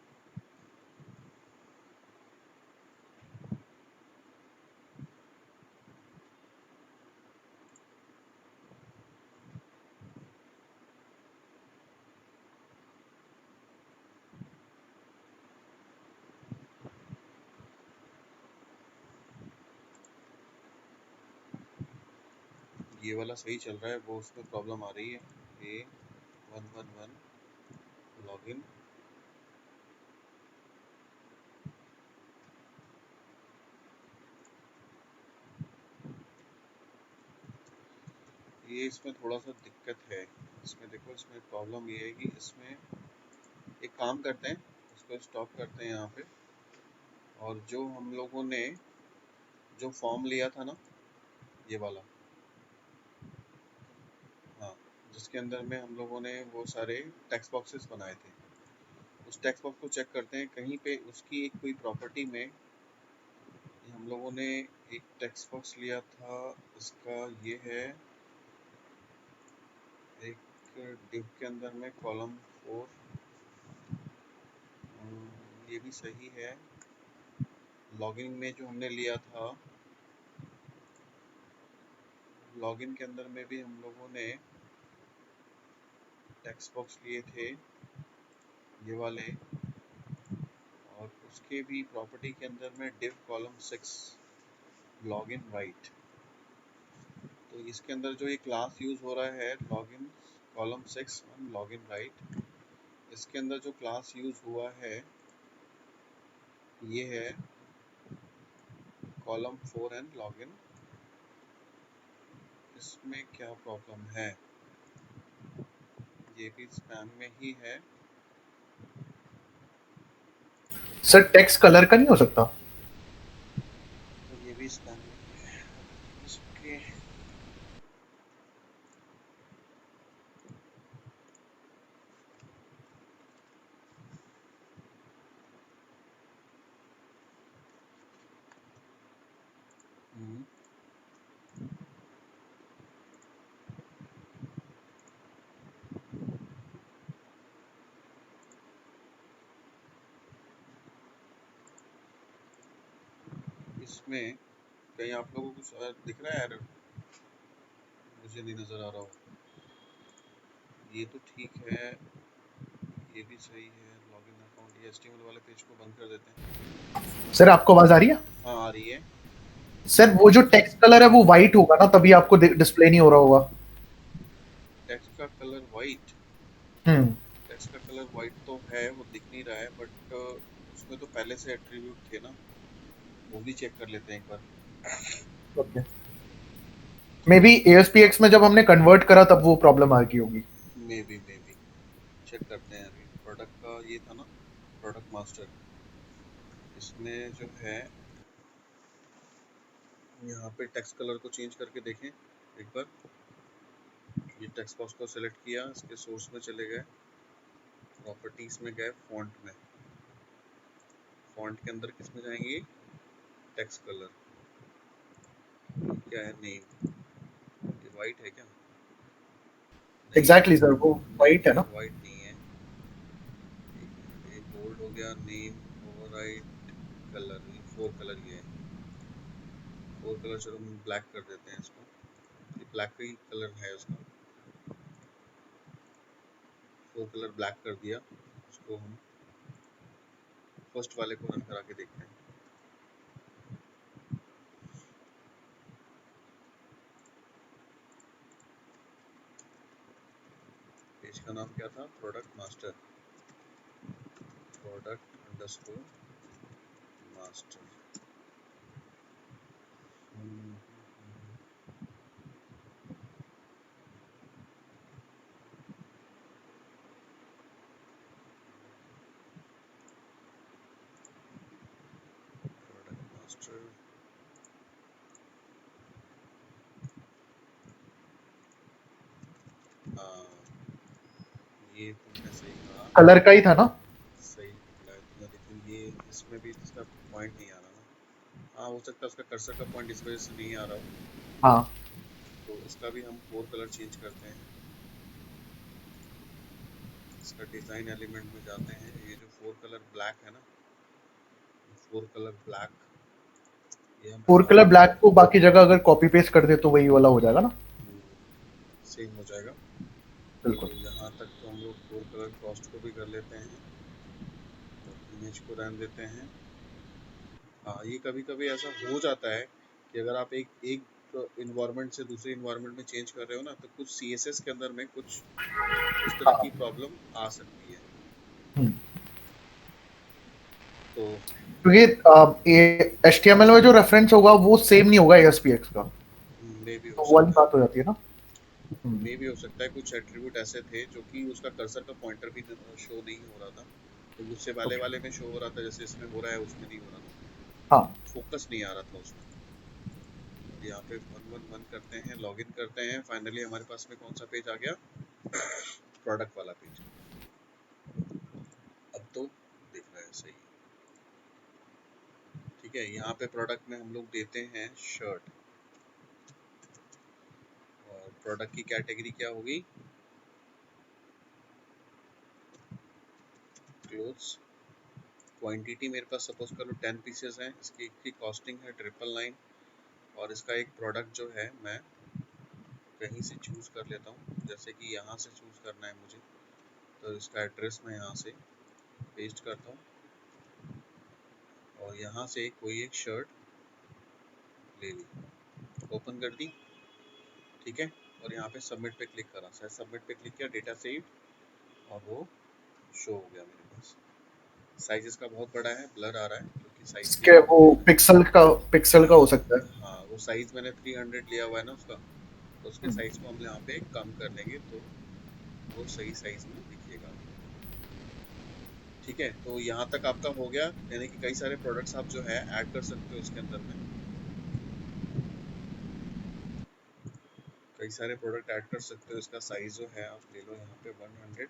ये वाला सही चल रहा है, वो उसमें प्रॉब्लम आ रही है। A111 लॉगिन, ये इसमें थोड़ा सा दिक्कत है। इसमें देखो, इसमें प्रॉब्लम ये है कि इसमें एक काम करते हैं, इसको स्टॉप करते हैं यहाँ पे। और जो हम लोगों ने जो फॉर्म लिया था ना, ये वाला, हाँ, जिसके अंदर में हम लोगों ने वो सारे टेक्स्ट बॉक्सेस बनाए थे, उस टेक्स्ट बॉक्स को चेक करते हैं कहीं पे उसकी एक कोई प्रॉपर्टी में। हम लोगों ने एक टेक्स्ट बॉक्स लिया था, इसका ये है एक डिव के अंदर में कॉलम 4, ये भी सही है। लॉगिन में जो हमने लिया था, लॉगिन के अंदर में भी हम लोगों ने टेक्स्ट बॉक्स लिए थे ये वाले, और उसके भी प्रॉपर्टी के अंदर में div कॉलम 6 लॉगिन राइट। तो इसके अंदर जो ये क्लास यूज हो रहा है login column 6 and login right, इसके अंदर जो क्लास यूज हुआ है ये है कॉलम 4 एंड लॉगिन। इसमें क्या प्रॉब्लम है, ये भी स्पैम में ही है। सर टेक्स्ट कलर का नहीं हो सकता? तो ये भी स्पैम में ही है इसके। हम्म, इसमें कहीं आप लोगों को कुछ दिख रहा है एरर? मुझे नहीं नजर आ रहा हो। ये तो ठीक है, ये भी सही है। लॉगिन अकाउंट, ये HTML वाले पेज को बंद कर देते हैं। सर आपको आवाज आ रही है? हाँ आ रही है। सर वो जो टेक्स्ट कलर है वो वाइट होगा ना, तभी आपको डिस्प्ले नहीं हो रहा होगा। टेक्स्ट का कलर वाइट? हम्म। टेक्स्ट का कलर वाइट तो है, वो दिख नहीं रहा है, बट उसमें तो पहले से एट्रीब्यूट थे ना, वो भी चेक कर लेते हैं एक बार। ओके, मे बी ASPX में जब हमने कन्वर्ट करा तब वो प्रॉब्लम आ गई होगी। मे बी चेक करते हैं। अभी प्रोडक्ट का ये था ना, प्रोडक्ट मास्टर, इसमें जो है यहाँ पे टेक्स्ट कलर को चेंज करके देखें एक बार। ये टेक्स्ट बॉक्स को सेलेक्ट किया, इसके सोर्स में चले गए, प्रॉपर्टीज में गए, फॉन्ट में, फॉन्ट के अंदर किस में जाएंगे, टेक्स्ट कलर, क्या है नेम, ये वाइट है क्या? नहीं, एग्जैक्टली सर, वो नहीं वाइट है ना। ये वाइट नहीं है। ये बोल्ड हो गया, नेम, ओवरराइड, कलर, ये 4 कलर ये है। फोर कलर चलो हम ब्लैक कर देते हैं इसको, ये ब्लैक ही कलर है उसका, फोर कलर ब्लैक कर दिया। उसको हम फर्स्ट वाले को रन करा के देखते हैं। पेज का नाम क्या था? Product master, product underscore master. Product master, हाँ ये तुमने सही कहा, कलर का ही था ना? सही निकला तुमने, लेकिन ये इसमें भी इसका पॉइंट नहीं आ रहा ना। हाँ हो सकता है उसका कर्सर का पॉइंट इस वजह से नहीं आ रहा हो, हाँ तो इसका भी हम फोर कलर चेंज करते हैं। इसका डिजाइन एलिमेंट में जाते हैं, ये जो फोर कलर ब्लैक है ना, फोर कलर ब्लैक ये हम फोर हटा कलर देंगे। ब्लैक को बाकी जगह अगर कॉपी पेस्ट कर दे तो वही वाला हो जाएगा ना? सेम हो जाएगा। बिल्कुल। तो यहाँ तक तो हम लोग फोर कलर कॉस्ट को भी कर लेते हैं, इमेज को रहने देते हैं। हाँ ये कभी कभी ऐसा हो जाता है कि अगर आप एक इन्वायरमेंट से दूसरे इन्वायरमेंट में चेंज कर रहे हो ना, तो कुछ CSS के अंदर में कुछ इस तरह की प्रॉब्लम आ सकती है। हम्म। तो क्योंकि ये HTML में जो रेफरेंस होगा वो सेम नहीं होगा ASPX का, मे भी हो तो वो वाली सकता बात हो है, जाती है ना। मे भी हो सकता है कुछ एट्रीब्यूट ऐसे थे जो कि उसका कर्सर का पॉइंटर भी शो नहीं हो रहा था, तो उससे वाले ओके। वाले में शो हो रहा था, जैसे इसमें हो रहा है उसमें नहीं हो रहा था, हाँ फोकस नहीं आ रहा था उसमें। यहाँ पे 111 करते हैं, लॉगिन करते हैं, फाइनली हमारे पास में कौन सा पेज आ गया? प्रोडक्ट वाला पेज। अब तो दिख रहा है सही, ठीक है। यहाँ पे प्रोडक्ट में हम लोग देते हैं शर्ट, और प्रोडक्ट की कैटेगरी क्या होगी? क्लोथ्स। क्वांटिटी मेरे पास सपोज करो 10 पीसेस हैं, इसकी कॉस्टिंग है 999, और इसका एक प्रोडक्ट जो है मैं कहीं से चूज कर लेता हूँ, जैसे कि यहाँ से चूज करना है मुझे, तो इसका एड्रेस मैं यहाँ से पेस्ट करता हूँ, और यहाँ से कोई एक शर्ट ले ली, ओपन कर दी, ठीक है। और यहाँ पे सबमिट पे क्लिक करा, शायद सबमिट पे क्लिक किया, डेटा सेव, और वो शो हो गया मेरे पास। साइज इसका बहुत बड़ा है, ब्लर आ रहा है क्योंकि साइज की इसके वो प्रॉब्लम है। पिक्सल का हो सकता है। हाँ वो साइज मैंने 300 लिया हुआ है ना उसका, तो उसके साइज को हम यहाँ पे कम कर लेंगे, तो वो सही साइज में दिखेगा, ठीक है। तो यहाँ तक आपका हो गया, यानी कि कई सारे प्रोडक्ट्स आप जो है ऐड कर सकते हो इसके अंदर में, कई सारे प्रोडक्ट ऐड कर सकते हो। इसका साइज जो है आप ले लो यहाँ पे 100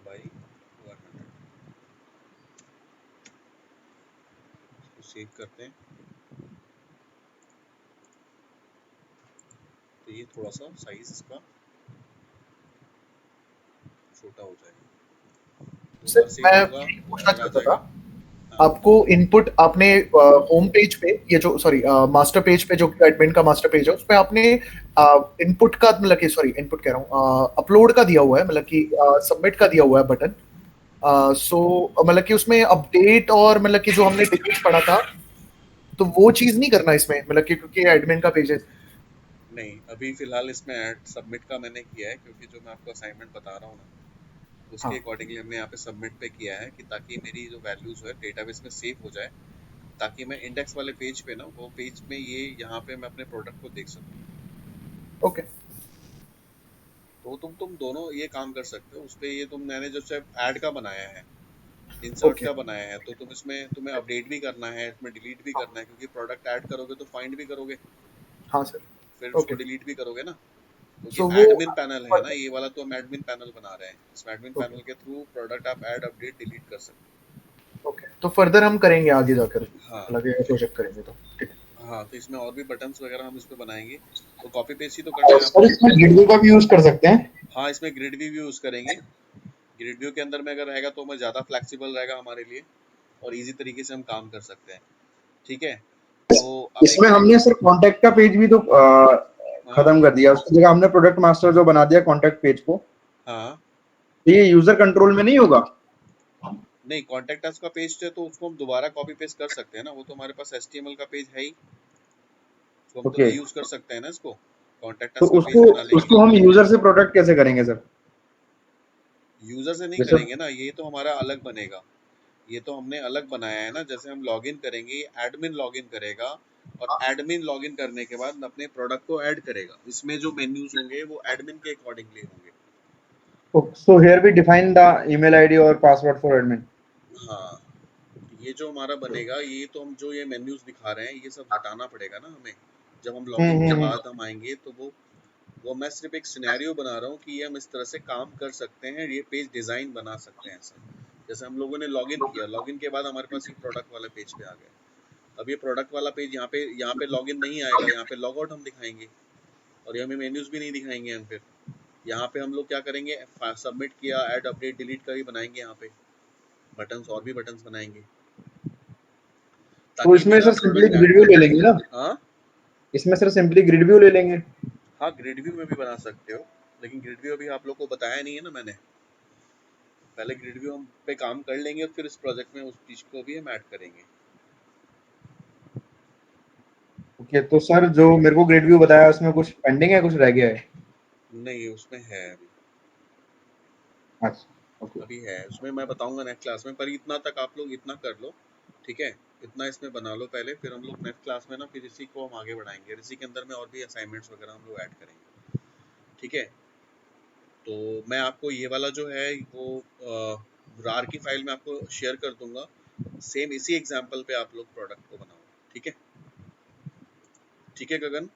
बाई 100, इसको सेव करते हैं, तो ये थोड़ा सा साइज इसका छोटा हो जाएगा, दो बार सिर्फ सेव मैं होगा यही तो पूछना अलग आ चाहता था, जाएगा। हाँ आपको इनपुट आपने होम पेज पे, ये जो सॉरी मास्टर पेज पे, जो एडमिन का मास्टर पेज है, उसमें आपने इनपुट का, मतलब कि सॉरी इनपुट कह रहा हूँ, अपलोड का दिया हुआ है, मतलब कि सबमिट का दिया हुआ है बटन। सो मतलब कि उसमें अपडेट और मतलब कि जो हमने डिलीट पढ़ा था, तो वो चीज नहीं करना इसमें, मतलब कि क्योंकि एडमिन का पेज है। नहीं, अभी फिलहाल इसमें ऐड सबमिट का मैंने किया है, क्योंकि जो मैं आपको असाइनमेंट बता रहा हूँ ना, उसके हाँ अकॉर्डिंगली हमने यहाँ पे सबमिट पे किया है, कि ताकि मेरी जो वैल्यूज है डेटाबेस में सेव हो जाए, ताकि मैं इंडेक्स वाले पेज पे ना, वो पेज में ये यहाँ पे मैं अपने प्रोडक्ट को देख सकूँ। ओके तो तुम दोनों ये काम कर सकते हो उस पे, ये तुम मैंने जो ऐड का बनाया है, इंसर्ट ओके। का बनाया है, तो तुम इसमें तुम्हें अपडेट भी करना है, इसमें डिलीट भी हाँ करना है, क्योंकि प्रोडक्ट ऐड करोगे तो फाइंड भी करोगे, हाँ सर। फिर उसको ओके। डिलीट भी करोगे ना। तो ये सो वो एडमिन पैनल है ना, ये वाला तो हम एडमिन पैनल बना रहे हैं, इस एडमिन ओके पैनल के थ्रू प्रोडक्ट आप ऐड अपडेट डिलीट कर सकते ओके, तो फर्दर हम करेंगे आगे जाकर, हो। हाँ अलग प्रोजेक्ट करेंगे तो ठीक है। हाँ, तो इसमें और भी बटन्स वगैरह हम इस पे बनाएंगे, तो कॉपी पेस्ट ही तो करना है सर आपको। इसमें ग्रिड व्यू का भी यूज कर सकते हैं। हाँ इसमें ग्रिड व्यू यूज करेंगे, ग्रिड व्यू के अंदर में अगर रहेगा तो मैं ज़्यादा फ्लेक्सिबल रहेगा हमारे लिए, और इजी तरीके से हम काम कर सकते हैं, ठीक है। तो अब इसमें हमने सर कांटेक्ट का पेज भी तो खत्म कर दिया, उसकी जगह हमने प्रोडक्ट मास्टर जो बना दिया कांटेक्ट पेज को। हाँ ये यूजर कंट्रोल में नहीं होगा? नहीं, कॉन्टेक्ट अस का पेज है तो उसको हम दोबारा कॉपी पेस्ट कर सकते हैं ना, वो तो हमारे पास HTML का पेज है ही, तो हम तो ओके, रीयूज कर सकते हैं ना इसको, कॉन्टेक्ट तो अस का पेज उसको बना लेंगे। उसको हम यूजर से प्रोडक्ट कैसे करेंगे सर? यूजर से नहीं जैसे करेंगे ना, ये तो हमारा अलग बनेगा, ये तो हमने अलग बनाया है ना। जैसे हम लॉगिन करेंगे, एडमिन लॉगिन करेगा, और एडमिन लॉगिन करने के बाद अपने प्रोडक्ट को ऐड करेगा। इसमें जो मेन्यूज होंगे वो एडमिन के अकॉर्डिंगली होंगे। so here we define the email ID और पासवर्ड फॉर एडमिन। हाँ, ये जो हमारा बनेगा, ये तो हम जो ये मेन्यूज दिखा रहे हैं ये सब हटाना पड़ेगा ना हमें। जब हम लॉगिन के बाद हम आएंगे तो वो मैं सिर्फ एक सिनेरियो बना रहा हूँ कि ये हम इस तरह से काम कर सकते हैं, ये पेज डिजाइन बना सकते हैं सर। जैसे हम लोगों ने लॉगिन किया, लॉगिन के बाद हमारे पास ये प्रोडक्ट वाला पेज पे आ गया। अब ये प्रोडक्ट वाला पेज यहाँ पे लॉगिन नहीं आएगा, यहाँ पे लॉग आउट हम दिखाएंगे, और ये हमें मेन्यूज भी नहीं दिखाएंगे हम। फिर यहाँ पे हम लोग क्या करेंगे, सबमिट किया, ऐड अपडेट डिलीट का भी बनाएंगे, यहाँ पे बटन्स और भी बटन्स बनाएंगे तो ताकि इसमें मेरा sir simply product grid view ले लेंगे ना? हाँ इसमें सर सिंपली ग्रिड व्यू ले लेंगे। हाँ, ग्रिड व्यू में भी बना सकते हो, लेकिन ग्रिड व्यू अभी आप लोग को बताया नहीं है ना मैंने। पहले ग्रिड व्यू हम पे काम कर लेंगे, फिर इस प्रोजेक्ट में उस चीज को भी हम ऐड करेंगे। ओके, तो सर जो मेरे को ग्रिड व्यू बताया उसमें कुछ पेंडिंग है, कुछ रह गया है? नहीं, उसमें है अभी, अच्छा, ओके। अभी है उसमें, मैं बताऊंगा नेक्स्ट क्लास में। पर इतना तक आप लोग इतना कर लो, ठीक है, इतना इसमें बना लो पहले, फिर हम लोग नेक्स्ट क्लास में ना फिर इसी को हम आगे बढ़ाएंगे, इसी के अंदर में और भी असाइनमेंट्स वगैरह हम लोग ऐड करेंगे, ठीक है। तो मैं आपको ये वाला जो है वो रार की फाइल में आपको शेयर कर दूंगा, सेम इसी एग्जाम्पल पे आप लोग प्रोडक्ट को बनाओ, ठीक है। ठीक है गगन?